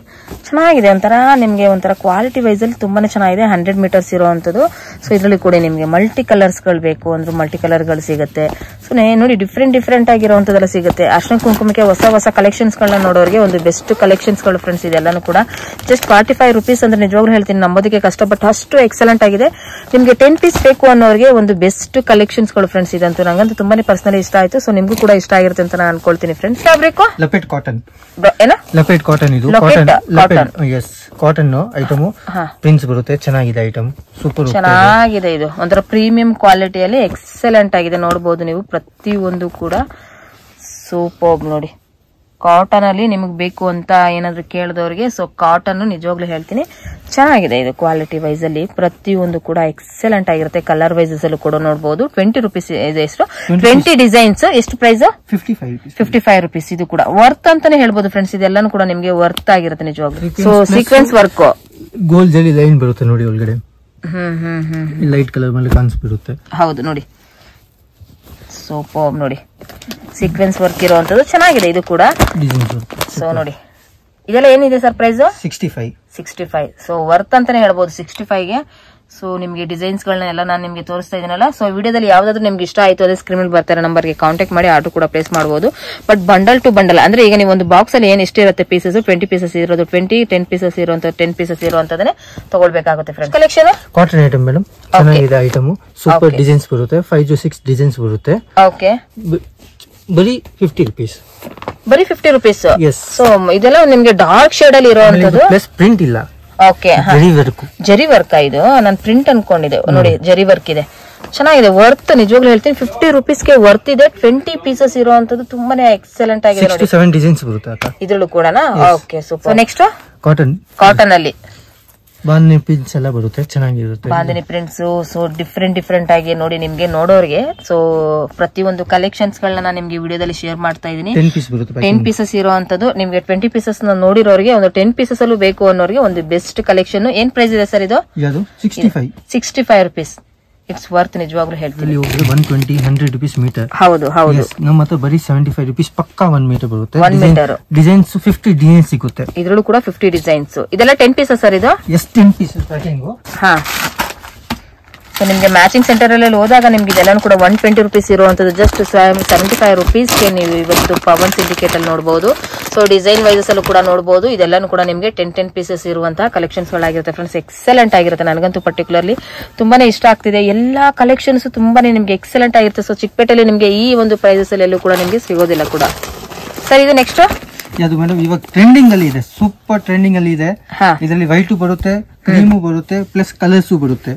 Speaker 1: ಚೆನ್ನಾಗಿದೆ, ಒಂಥರ ನಿಮ್ಗೆ ಒಂಥರ ಕ್ವಾಲಿಟಿ ವೈಸ್ ಅಲ್ಲಿ ತುಂಬಾನೇ ಚೆನ್ನಾಗಿದೆ. 100 ಮೀಟರ್ಸ್ ಇರುವಂತದ್ದು. ಸೊ ಇದ್ರಲ್ಲಿ ಕೂಡ ನಿಮ್ಗೆ ಮಲ್ಟಿ ಕಲರ್ಸ್ ಗಳು ಬೇಕು ಅಂದ್ರೆ ಮಲ್ಟಿ ಕಲರ್ ಗಳು ಸಿಗುತ್ತೆ. ಸೊ ನೋಡಿ ಡಿಫ್ರೆಂಟ್ ಆಗಿರುವಂತದೆಲ್ಲ ಸಿಗುತ್ತೆ. ಅರ್ಶಿನ ಕುಂಕುಮಕ್ಕೆ ಹೊಸ ಕಲೆಕ್ಷನ್ಸ್ ಗಳನ್ನ ನೋಡೋರಿಗೆ ಒಂದು ಬೆಸ್ಟ್ ಕಲೆಕ್ಷನ್ಸ್ ಗಳು ಫ್ರೆಂಡ್ಸ್. ಇದೆಲ್ಲಾನು ಕೂಡ ಜಸ್ಟ್ 45 ರುಪೀಸ್ ಅಂದ್ರೆ ನಿಜವಾಗ್ಲೂ ಹೇಳ್ತೀನಿ, ನಂಬೋದಕ್ಕೆ ಕಷ್ಟಪಟ್ಟು ಅಷ್ಟು ಎಕ್ಸಲೆಂಟ್ ಆಗಿದೆ. ನಿಮ್ಗೆ 10 ಪೀಸ್ ಬೇಕು ಅನ್ನೋರಿಗೆ ಒಂದು ಬೆಸ್ಟ್ ಕಲೆಕ್ಷನ್ಸ್ ಗಳು ಫ್ರೆಂಡ್ಸ್. ಇದಂತೂ ನಂಗಂತೂ ತುಂಬಾನೇ ಪರ್ಸನಲಿ ಇಷ್ಟ ಆಯ್ತು. ಸೊ ನಿಮ್ಗೂ ಕೂಡ ಇಷ್ಟ ಆಗಿರುತ್ತೆ ಅಂತ ನಾನು ಅನ್ಕೊಳ್ತೀನಿ ಫ್ರೆಂಡ್ಸ್. ಫ್ಯಾಬ್ರಿಕ್
Speaker 2: ಲಪೇಟ್ ಕಾಟನ್.
Speaker 1: ಏನು
Speaker 2: ಲಪೇಟ್ ಕಾಟನ್? ಇದು ಎಸ್, ಕಾಟನ್ ಐಟಮ್, ಪ್ರಿಂಟ್ಸ್ ಬರುತ್ತೆ. ಚೆನ್ನಾಗಿದೆ ಐಟಮ್, ಸೂಪರ್
Speaker 1: ಚೆನ್ನಾಗಿದೆ. ಇದು ಒಂಥರ ಪ್ರೀಮಿಯಂ ಕ್ವಾಲಿಟಿಯಲ್ಲಿ ಎಕ್ಸಲೆಂಟ್ ಆಗಿದೆ. ನೋಡಬಹುದು ನೀವು ಪ್ರತಿಯೊಂದು ಕೂಡ ಸೂಪರ್ ನೋಡಿ. ಕಾಟನ್ ಅಲ್ಲಿ ನಿಮಗೆ ಬೇಕು ಅಂತ ಏನಾದ್ರು ಕೇಳಿದವ್ರಿಗೆ ಸೊ ಕಾಟನ್ ನಿಜವಾಗ್ಲೂ ಹೇಳ್ತೀನಿ ಚೆನ್ನಾಗಿದೆ. ಇದು ಕ್ವಾಲಿಟಿ ವೈಸ್ ಅಲ್ಲಿ ಪ್ರತಿಯೊಂದು ಕೂಡ ಎಕ್ಸಲೆಂಟ್ ಆಗಿರುತ್ತೆ. ಕಲರ್ ವೈಸಸ್ ಅಲ್ಲೂ ಕೂಡ ನೋಡಬಹುದು. 20 ರುಪೀಸ್ ಇದೆ. ಎಷ್ಟು 20 ಡಿಸೈನ್ಸ್. ಎಷ್ಟು ಪ್ರೈಸ್? 55 ರುಪೀಸ್. ಇದು ಕೂಡ ವರ್ತ್ ಅಂತಾನೆ ಹೇಳ್ಬೋದು ಫ್ರೆಂಡ್ಸ್. ಇದೆಲ್ಲಾನು ಕೂಡ ನಿಮ್ಗೆ ವರ್ತ್ ಆಗಿರುತ್ತೆ ನಿಜವಾಗ್ಲೂ. ಸೊ ಸೀಕ್ವೆನ್ಸ್ ವರ್ಕ್,
Speaker 2: ಗೋಲ್ಡ್ ಜರಿ ಲೈನ್ ಬರುತ್ತೆ ನೋಡಿ ಒಳಗಡೆ. ಲೈಟ್ ಕಲರ್ ಮೇಲೆ ಕಾಣಿಸ್ಬಿಡುತ್ತೆ. ಹೌದು ನೋಡಿ,
Speaker 1: ಸೂಪರ್ ನೋಡಿ, ಸೀಕ್ವೆನ್ಸ್ ವರ್ಕ್ ಇರುವಂತದ್ದು ಚೆನ್ನಾಗಿದೆ. ಇದು ಕೂಡ ಸೊ ನೋಡಿ, ಇದೆಲ್ಲ ಏನಿದೆ ಸರ್ ಪ್ರೈಸ್?
Speaker 2: 65.
Speaker 1: ಸೊ ವರ್ತ್ ಅಂತಾನೆ ಹೇಳ್ಬೋದು 65ಗೆ. ಸೊ ನಿಮಗೆ ಡಿಸೈನ್ಸ್ ಗಳನ್ನ ಎಲ್ಲ ನಾನು ನಿಮಗೆ ತೋರಿಸ್ತಾ ಇದೀನಲ್ಲ. ಸೊ ವಿಡಿಯೋದಲ್ಲಿ ಯಾವ್ದಾದ್ರು ನಿಮ್ಗೆ ಇಷ್ಟ ಆಯ್ತು ಅದೇ ಸ್ಕ್ರೀನ್ ಬರ್ತಾರೆ ನಂಬರ್ಗೆ ಕಾಂಟ್ಯಾಕ್ಟ್ ಮಾಡಿ ಆರ್ಡರ್ ಕೂಡ ಪ್ಲೇಸ್ ಮಾಡಬಹುದು. ಬಟ್ ಬಂಡಲ್ ಟು ಬಂಡಲ್ ಅಂದ್ರೆ ಈಗ ನೀವು ಒಂದು ಬಾಕ್ಸ್ ಅಲ್ಲಿ ಏನ್ ಎಷ್ಟಿರುತ್ತೆ ಪೀಸಸ್ 20 ಪೀಸಸ್ ಇರೋದು 10 ಪೀಸಸ್ ಇರುವಂತ 10 ಪೀಸಸ್ ಇರುವಂತದನ್ನೇ ತಗೊಳ್ಬೇಕಾಗುತ್ತೆ friends. Collection
Speaker 2: cotton item madam, ಚೆನ್ನಾಗಿದೆ ಐಟಮ್, ಸೂಪರ್ ಡಿಸೈನ್ಸ್ ಬರುತ್ತೆ, 5 to 6 ಡಿಸೈನ್ಸ್ ಬರುತ್ತೆ.
Speaker 1: ಓಕೆ,
Speaker 2: ಬರೀ 50 rupees.
Speaker 1: ಬರೀ 50 rupees.
Speaker 2: Yes.
Speaker 1: ಸೊ ಇದೆಲ್ಲ ನಿಮ್ಗೆ ಡಾರ್ಕ್ ಶೇಡ್ ಅಲ್ಲಿ ಇರುವಂತದ್ದು,
Speaker 2: ಪ್ಲಸ್ ಪ್ರಿಂಟ್ ಇಲ್ಲ.
Speaker 1: ಓಕೆ, ಜರಿ ವರ್ಕ್ ಇದು, ನಾನು ಪ್ರಿಂಟ್ ಅನ್ಕೊಂಡಿದ್ದೆ. ನೋಡಿ ಜರಿ ವರ್ಕ್ ಇದೆ, ಚೆನ್ನಾಗಿದೆ, ವರ್ತ್ ನಿಜವಾಗ್ಲೂ ಹೇಳ್ತೀನಿ 50 rupeesಗೆ ವರ್ತ್ ಇದೆ. 20 ಪೀಸಸ್ ಇರುವಂತದ್ದು ತುಂಬಾನೇ ಎಕ್ಸಲೆಂಟ್ ಆಗಿದೆ.
Speaker 2: 6 to 7 ಡಿಸೈನ್ಸ್ ಬರುತ್ತೆ
Speaker 1: ಇದ್ರಲ್ಲೂ ಕೂಡ. Okay super. ನೆಕ್ಸ್ಟ್ ಕಾಟನ್ ಅಲ್ಲಿ
Speaker 2: ಬಾಂಧನಿ ಪ್ರಿಂಟ್ಸ್ ಎಲ್ಲ ಬರುತ್ತೆ, ಚೆನ್ನಾಗಿರುತ್ತೆ.
Speaker 1: ಬಾಂಧನಿ ಪ್ರಿಂಟ್ಸ್ ಸೊ ಡಿಫ್ರೆಂಟ್ ಆಗಿ ನೋಡಿ ನಿಮ್ಗೆ ನೋಡೋರಿಗೆ. ಸೊ ಪ್ರತಿಯೊಂದು ಕಲೆಕ್ಷನ್ಸ್ ಗಳನ್ನ ನಿಮ್ಗೆ ವಿಡಿಯೋದಲ್ಲಿ ಶೇರ್ ಮಾಡ್ತಾ ಇದೀನಿ. 10 ಪೀಸಸ್ ಇರುವಂತದ್ದು ನಿಮ್ಗೆ 20 ಪೀಸಸ್ ನೋಡಿರೋರಿಗೆ, ಒಂದು 10 ಪೀಸಸ್ ಅಲ್ಲೂ ಬೇಕು ಅನ್ನೋರಿಗೆ ಒಂದು ಬೆಸ್ಟ್ ಕಲೆಕ್ಷನ್. ಏನ್ ಪ್ರೈಸ್ ಇದೆ ಸರ್ ಇದು? 65 rupees. ಇಟ್ಸ್ ವರ್ತ್ ನಿಜವಾಗ್ಲೂ ಹೇಳ್ತೀನಿ.
Speaker 2: 120-100 rupees ಮೀಟರ್.
Speaker 1: ಹೌದು ಹೌದು.
Speaker 2: ನಮ್ಮ ಹತ್ರ ಬರೀ 75 rupees ಪಕ್ಕಾ 1 ಮೀಟರ್ ಬರುತ್ತೆ.
Speaker 1: 1 ಮೀಟರ್
Speaker 2: ಡಿಸೈನ್ಸ್ 50 ಡಿಸೈನ್ಸ್ ಸಿಗುತ್ತೆ.
Speaker 1: ಇದ್ರಲ್ಲೂ ಕೂಡ 50 ಡಿಸೈನ್ಸ್. ಇದೆಲ್ಲ 10 ಪೀಸಸ್ ಸರ್ ಇದು?
Speaker 2: Yes, 10 pieces packing.
Speaker 1: ಹಾ, ಸೊ ನಿಮ್ಗೆ ಮ್ಯಾಚಿಂಗ್ ಸೆಂಟರ್ ಅಲ್ಲಿ ಹೋದಾಗ ನಿಮ್ಗೆ ಇದೆಲ್ಲ ಕೂಡ 120 rupees ಇರುವಂತದ್ದು ಜಸ್ಟ್ 75 rupeesಗೆ ನೀವು ಇವತ್ತು ಪವನ್ ಸಿಂಡಿಕೇಟ್ ಅಲ್ಲಿ ನೋಡಬಹುದು. ಸೊ ಡಿಸೈನ್ ವೈಸಸ್ ಅಲ್ಲೂ ಕೂಡ ನೋಡಬಹುದು. ಇದೆಲ್ಲಾನು ಕೂಡ ನಿಮ್ಗೆ 10 ಪೀಸಸ್ ಇರುವಂತಹ ಕಲೆಕ್ಷನ್ಸ್ ಗಳಾಗಿರುತ್ತೆ ಫ್ರೆಂಡ್ಸ್. ಎಕ್ಸಲೆಂಟ್ ಆಗಿರುತ್ತೆ, ನನಗಂತೂ ಪರ್ಟಿಕ್ಯುಲರ್ಲಿ ತುಂಬಾನೇ ಇಷ್ಟ ಆಗ್ತಿದೆ. ಎಲ್ಲಾ ಕಲೆಕ್ಷನ್ಸ್ ತುಂಬಾನೇ ನಿಮ್ಗೆ ಎಕ್ಸಲೆಂಟ್ ಆಗಿರುತ್ತೆ. ಸೊ ಚಿಕ್ಕಪೇಟೆಯಲ್ಲಿ ನಿಮ್ಗೆ ಈ ಒಂದು ಪ್ರೈಸಸ್ ಅಲ್ಲಿ ಎಲ್ಲೂ ಕೂಡ ನಿಮ್ಗೆ ಸಿಗೋದಿಲ್ಲ ಕೂಡ. ಸರ್ ಇದು ನೆಕ್ಸ್ಟ್
Speaker 2: ಅದು ಮೇಡಮ್ ಇವಾಗ ಟ್ರೆಂಡಿಂಗ್ ಅಲ್ಲಿ ಇದೆ, ಸೂಪರ್ ಟ್ರೆಂಡಿಂಗ್ ಅಲ್ಲಿ ಇದೆ. ಇದರಲ್ಲಿ ವೈಟ್ ಬರುತ್ತೆ, ಕ್ರೀಮು ಬರುತ್ತೆ, ಪ್ಲಸ್ ಕಲರ್ಸ್ ಬರುತ್ತೆ.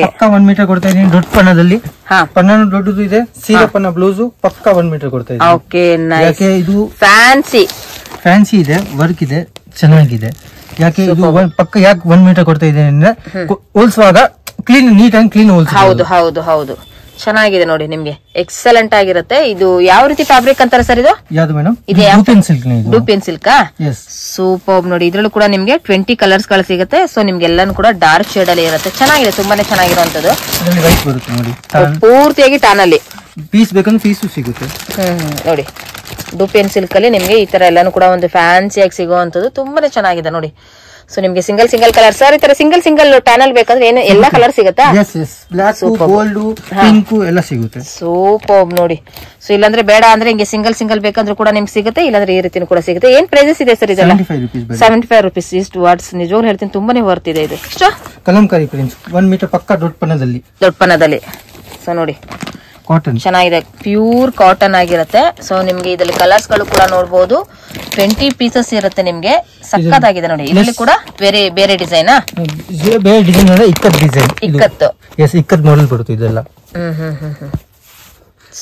Speaker 2: ಪಕ್ಕ 1 ಮೀಟರ್ ಕೊಡ್ತಾ ಇದೀನಿ. ದೊಡ್ಡ ಪನ್ನದಲ್ಲಿ ಪನ್ನನು ದೊಡ್ಡದು ಇದೆ, ಸೀರೆ ಪನ್ನ ಬ್ಲೌಸ್ ಪಕ್ಕ 1 ಮೀಟರ್ ಕೊಡ್ತಾ ಇದೀನಿ. ಇದು ಫ್ಯಾನ್ಸಿ ಇದೆ, ವರ್ಕ್ ಇದೆ, ಚೆನ್ನಾಗಿದೆ. ಯಾಕೆ ಇದು ಪಕ್ಕ ಯಾಕೆ 1 ಮೀಟರ್ ಕೊಡ್ತಾ ಇದೆ ಅಂದ್ರೆ ಹೋಲ್ಸುವಾಗ clean, neat and clean holes.
Speaker 1: ಹೌದು ಹೌದು ಹೌದು, ಚೆನ್ನಾಗಿದೆ ನೋಡಿ, ನಿಮ್ಗೆ ಎಕ್ಸಲೆಂಟ್ ಆಗಿರುತ್ತೆ. ಇದು ಯಾವ ರೀತಿ ಫ್ಯಾಬ್ರಿಕ್ ಅಂತಾರೆ ಸರ್ ಇದು?
Speaker 2: ಯಾವ್ದು ಮೇಡಮ್?
Speaker 1: ಡೂಪಿಯನ್ ಸಿಲ್ಕ್. ಸೂಪರ್ ನೋಡಿ, ಇದ್ರಲ್ಲೂ ಕೂಡ ನಿಮ್ಗೆ 20 ಕಲರ್ಸ್ ಗಳು ಸಿಗುತ್ತೆ. ಸೊ ನಿಮ್ಗೆ ಎಲ್ಲಾನು ಕೂಡ ಡಾರ್ಕ್ ಶೇಡ್ ಅಲ್ಲಿ ಇರುತ್ತೆ, ಚೆನ್ನಾಗಿದೆ, ತುಂಬಾನೇ ಚೆನ್ನಾಗಿರುವಂತದ್ದು. ಪೂರ್ತಿಯಾಗಿ ಟಾನ್ ಅಲ್ಲಿ
Speaker 2: ಪೀಸ್ ಬೇಕಂದ್ರೆ ಪೀಸು ಸಿಗುತ್ತೆ.
Speaker 1: ನೋಡಿ ಡೂಪಿಯನ್ ಸಿಲ್ಕ್ ಅಲ್ಲಿ ನಿಮ್ಗೆ ಈ ತರ ಎಲ್ಲಾನು ಕೂಡ ಒಂದು ಫ್ಯಾನ್ಸಿಯಾಗಿ ಸಿಗುವಂತದ್ದು ತುಂಬಾನೇ ಚೆನ್ನಾಗಿದೆ ನೋಡಿ. ಸೊ ನಿಮ್ಗೆ ಸಿಂಗಲ್ ಕಲರ್ ಸರ್, ಈ ತರ ಸಿಂಗಲ್ ಟ್ಯಾನಲ್ ಬೇಕಂದ್ರೆ ಏನು ಎಲ್ಲಾ ಕಲರ್ ಸಿಗುತ್ತಾ? ಸೂಪರ್ ನೋಡಿ. ಸೊ ಇಲ್ಲಾಂದ್ರೆ ಬೇಡ ಅಂದ್ರೆ ಹಿಂಗೆ ಸಿಂಗಲ್ ಬೇಕಂದ್ರೆ ಕೂಡ ನಿಮ್ಗೆ ಸಿಗುತ್ತೆ, ಇಲ್ಲಾಂದ್ರೆ ಈ ರೀತಿ ಕೂಡ ಸಿಗುತ್ತೆ. ಏನ್ ಪ್ರೈಸಸ್ ಇದೆ ಸರ್ ಇದೆಲ್ಲ? 75 rupees. ಇಷ್ಟು ವಾಟ್ಸ್ ನಿಜವಾಗ್ಲೂ ಹೇಳ್ತೀನಿ, ತುಂಬಾನೇ ವರ್ತ್ ಇದೆ ಇದು.
Speaker 2: ಕಲಂಕಾರಿ ಪ್ರಿಂಟ್ಸ್ 1 ಮೀಟರ್ ಪಕ್ಕ ದೊಡ್ಡ ಪನ್ನದಲ್ಲಿ. ಸೊ ನೋಡಿ ಕಾಟನ್
Speaker 1: ಚೆನ್ನಾಗಿದೆ, ಪ್ಯೂರ್ ಕಾಟನ್ ಆಗಿರುತ್ತೆ. ಸೊ ನಿಮ್ಗೆ ಇದರಲ್ಲಿ ಕಲರ್ಸ್ ಗಳು ಕೂಡ ನೋಡಬಹುದು. 20 ಪೀಸಸ್ ಇರುತ್ತೆ ನಿಮ್ಗೆ, ಸಕ್ಕತ್ತಾಗಿದೆ ನೋಡಿ. ಇಲ್ಲಿ ಕೂಡ ಬೇರೆ ಡಿಸೈನ್
Speaker 2: ಇಕ್ಕತ್ ಮಾಡೆಲ್ ಬರುತ್ತೆ ಇದೆಲ್ಲ.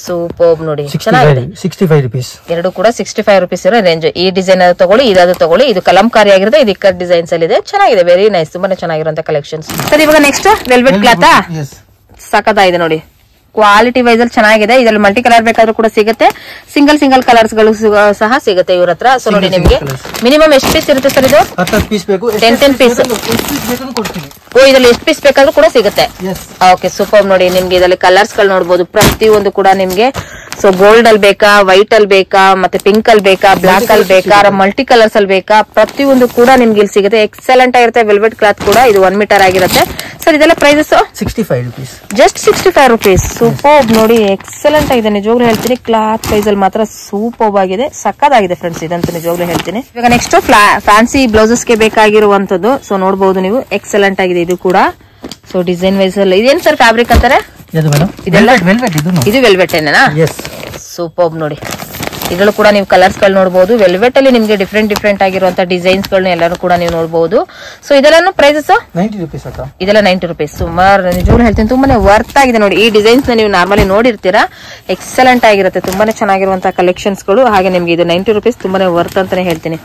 Speaker 1: ಸೂಪರ್ ನೋಡಿ, ಚೆನ್ನಾಗಿದೆ.
Speaker 2: 65 rupees.
Speaker 1: ಎರಡು ಕೂಡ 65 rupees ಇರೋ ರೇಂಜ್. ಈ ಡಿಸೈನ್ ತಗೊಳ್ಳಿ, ಇದಾದ್ರು ತಗೊಳ್ಳಿ. ಇದು ಕಲಂಕಾರಿ ಆಗಿರುತ್ತೆ, ಇದು ಇಕ್ಕತ್ ಡಿಸೈನ್ಸ್ ಅಲ್ಲಿ ಇದೆ, ಚೆನ್ನಾಗಿದೆ, ವೆರಿ ನೈಸ್, ತುಂಬಾನೇ ಚೆನ್ನಾಗಿರುವಂತ ಕಲೆಕ್ಷನ್ಸ್. ಸರ್ ಇವಾಗ ನೆಕ್ಸ್ಟ್ ವೆಲ್ವೆಟ್ ಕ್ಲಾತ್. ಸಕ್ಕತ್ತಾಗಿದೆ ನೋಡಿ, ಕ್ವಾಲಿಟಿ ವೈಸ್ ಅಲ್ಲಿ ಚೆನ್ನಾಗಿದೆ. ಇದರಲ್ಲಿ ಮಲ್ಟಿ ಕಲರ್ ಬೇಕಾದ್ರೂ ಕೂಡ ಸಿಗುತ್ತೆ, ಸಿಂಗಲ್ ಕಲರ್ಸ್ ಗಳು ಸಹ ಸಿಗುತ್ತೆ ಇವ್ರ ಹತ್ರ. ಸೊ ನೋಡಿ ನಿಮ್ಗೆ ಮಿನಿಮಮ್ ಎಷ್ಟು ಪೀಸ್ ಇರುತ್ತೆ ಸರ್ ಇದು? 10 ಪೀಸ್. ಓ, ಇದ್ರಲ್ಲಿ ಎಷ್ಟು ಪೀಸ್ ಬೇಕಾದ್ರೂ ಕೂಡ ಸಿಗುತ್ತೆ. ಓಕೆ ಸೂಪರ್ ನೋಡಿ, ನಿಮ್ಗೆ ಇದರಲ್ಲಿ ಕಲರ್ಸ್ ಗಳು ನೋಡಬಹುದು, ಪ್ರತಿಯೊಂದು ಕೂಡ ನಿಮ್ಗೆ. ಸೊ ಗೋಲ್ಡ್ ಅಲ್ಲಿ ಬೇಕಾ, ವೈಟ್ ಅಲ್ಲಿ ಬೇಕಾ, ಮತ್ತೆ ಪಿಂಕ್ ಅಲ್ಲಿ ಬೇಕಾ, ಬ್ಲಾಕ್ ಅಲ್ಲಿ ಬೇಕಾ, ಮಲ್ಟಿ ಕಲರ್ಸ್ ಅಲ್ಲಿ ಬೇಕಾ, ಪ್ರತಿಯೊಂದು ಕೂಡ ನಿಮ್ಗೆ ಇಲ್ಲಿ ಸಿಗುತ್ತೆ. ಎಕ್ಸಲೆಂಟ್ ಆಗಿರುತ್ತೆ ವೆಲ್ವೆಟ್ ಕ್ಲಾತ್ ಕೂಡ. ಇದು 1 ಮೀಟರ್ ಆಗಿರುತ್ತೆ ಸರ್. ಇದೆಲ್ಲ prices
Speaker 2: 65 rupees.
Speaker 1: Just 65 rupees. Super ನೋಡಿ, ಎಕ್ಸಲೆಂಟ್ ಆಗಿದೆ ನಿಜವಾಗ್ಲೂ ಹೇಳ್ತೀನಿ. ಕ್ಲಾತ್ ಪ್ರೈಸ್ ಅಲ್ಲಿ ಮಾತ್ರ ಸೂಪರ್ ಆಗಿದೆ, ಸಕ್ಕತ್ತಾಗಿದೆ ಫ್ರೆಂಡ್ಸ್, ಇದಂತೂ ನಿಜವಾಗ್ಲೂ ಹೇಳ್ತೀನಿ. ಇವಾಗ ನೆಕ್ಸ್ಟ್ ಫ್ಯಾನ್ಸಿ ಬ್ಲೌಸಸ್ ಗೆ ಬೇಕಾಗಿರುವಂತದ್ದು. ಸೊ ನೋಡಬಹುದು ನೀವು, ಎಕ್ಸಲೆಂಟ್ ಆಗಿದೆ ಇದು ಕೂಡ. ಸೊ ಡಿಸೈನ್ ವೈಸ್ ಅಲ್ಲಿ ಇದೇನ್ ಸರ್ ಫ್ಯಾಬ್ರಿಕ್ ಅಂತಾರೆ? ಇದು ವೆಲ್ವೆಟ್ ಏನೇನಾ? ಸೂಪರ್ ನೋಡಿ, ಇದರಲ್ಲೂ ಕೂಡ ನೀವು ಕಲರ್ಸ್ ಗಳು ನೋಡಬಹುದು. ವೆಲ್ವೆಟ್ ಅಲ್ಲಿ ನಿಮ್ಗೆ ಡಿಫ್ರೆಂಟ್ ಆಗಿರುವಂತ ಡಿಸೈನ್ಸ್ ಗಳನ್ನ ಎಲ್ಲರೂ ಕೂಡ ನೀವು ನೋಡಬಹುದು. ಸೊ ಇದೆಲ್ಲ ಪ್ರೈಸಸ್
Speaker 2: 90 rupees.
Speaker 1: ಇದೆಲ್ಲ 90 rupees. ಸುಮಾರು ನಿಜವಾಗ್ಲೂ ಹೇಳ್ತೀನಿ, ತುಂಬಾನೇ ವರ್ತ್ ಆಗಿದೆ ನೋಡಿ. ಈ ಡಿಸೈನ್ಸ್ ನ ನೀವು ನಾರ್ಮಲಿ ನೋಡಿರ್ತೀರಾ, ಎಕ್ಸಲೆಂಟ್ ಆಗಿರುತ್ತೆ, ತುಂಬಾನೇ ಚೆನ್ನಾಗಿರುವಂತಹ ಕಲೆಕ್ಷನ್ಸ್ ಗಳು. ಹಾಗೆ ನಿಮ್ಗೆ ಇದು 90 rupees ತುಂಬಾನೇ ವರ್ತ್ ಅಂತಾನೆ ಹೇಳ್ತೀನಿ.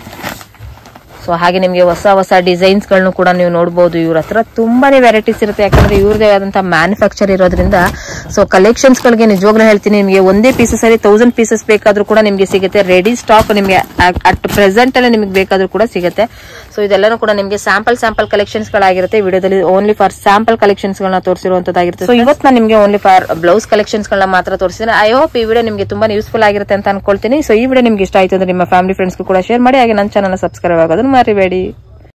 Speaker 1: ಸೊ ಹಾಗೆ ನಿಮ್ಗೆ ಹೊಸ ಡಿಸೈನ್ಸ್ ಗಳನ್ನು ಕೂಡ ನೀವು ನೋಡಬಹುದು. ಇವ್ರ ಹತ್ರ ತುಂಬಾನೇ ವೆರೈಟೀಸ್ ಇರುತ್ತೆ, ಯಾಕಂದ್ರೆ ಇವ್ರದೇ ಆದಂತಹ ಮ್ಯಾನುಫ್ಯಾಕ್ಚರ್ ಇರೋದ್ರಿಂದ. ಸೊ ಕಲೆಕ್ಷನ್ಸ್ ಗಳಿಗೆ ನಿಜವಾಗ್ಲೂ ಹೇಳ್ತೀನಿ, ನಿಮ್ಗೆ ಒಂದೇ ಪೀಸಸ್ ಅಲ್ಲಿ 1000 ಪೀಸಸ್ ಬೇಕಾದ್ರೂ ಕೂಡ ನಿಮ್ಗೆ ಸಿಗುತ್ತೆ. ರೆಡಿ ಸ್ಟಾಕ್ ನಿಮ್ಗೆ ಅಟ್ ಪ್ರೆಸೆಂಟ್ ಅಲ್ಲಿ ನಿಮ್ಗೆ ಬೇಕಾದ್ರೂ ಕೂಡ ಸಿಗುತ್ತೆ. ಸೊ ಇದೆಲ್ಲಾನು ಕೂಡ ನಿಮ್ಗೆ ಸ್ಯಾಂಪಲ್ ಕಲೆಕ್ಷನ್ಸ್ ಗಳಾಗಿರುತ್ತೆ. ವಿಡಿಯೋದಲ್ಲಿ ಓನ್ಲಿ ಫಾರ್ ಸ್ಯಾಂಪಲ್ ಕಲೆಕ್ಷನ್ಸ್ ಗಳನ್ನ ತೋರಿಸಿರುವಂತದ್ದಾಗಿರುತ್ತೆ. ಸೊ ಇವತ್ತು ನಾನು ನಿಮ್ಗೆ ಓನ್ಲಿ ಫಾರ್ ಬ್ಲೌಸ್ ಕಲೆಕ್ಷನ್ಸ್ ಗಳನ್ನ ಮಾತ್ರ ತೋರಿಸಿದ್ರೆ. ಐ ಹೋಪ್ ಈ ವಿಡಿಯೋ ನಿಮ್ಗೆ ತುಂಬಾ ಯೂಸ್ಫುಲ್ ಆಗಿರುತ್ತೆ ಅಂತ ಅನ್ಕೊಳ್ತೀನಿ. ಸೊ ಈ ವಿಡಿಯೋ ನಿಮ್ಗೆ ಇಷ್ಟ ಆಯ್ತು ಅಂದ್ರೆ ನಿಮ್ಮ ಫ್ಯಾಮಿಲಿ ಫ್ರೆಂಡ್ಸ್ ಕೂಡ ಶೇರ್ ಮಾಡಿ. ಹಾಗೆ ನನ್ನ ಚಾನಲ್ ಸಬ್ಸ್ಕ್ರೈಬ್ ಆಗೋದನ್ನ ಮರಿಬೇಡಿ.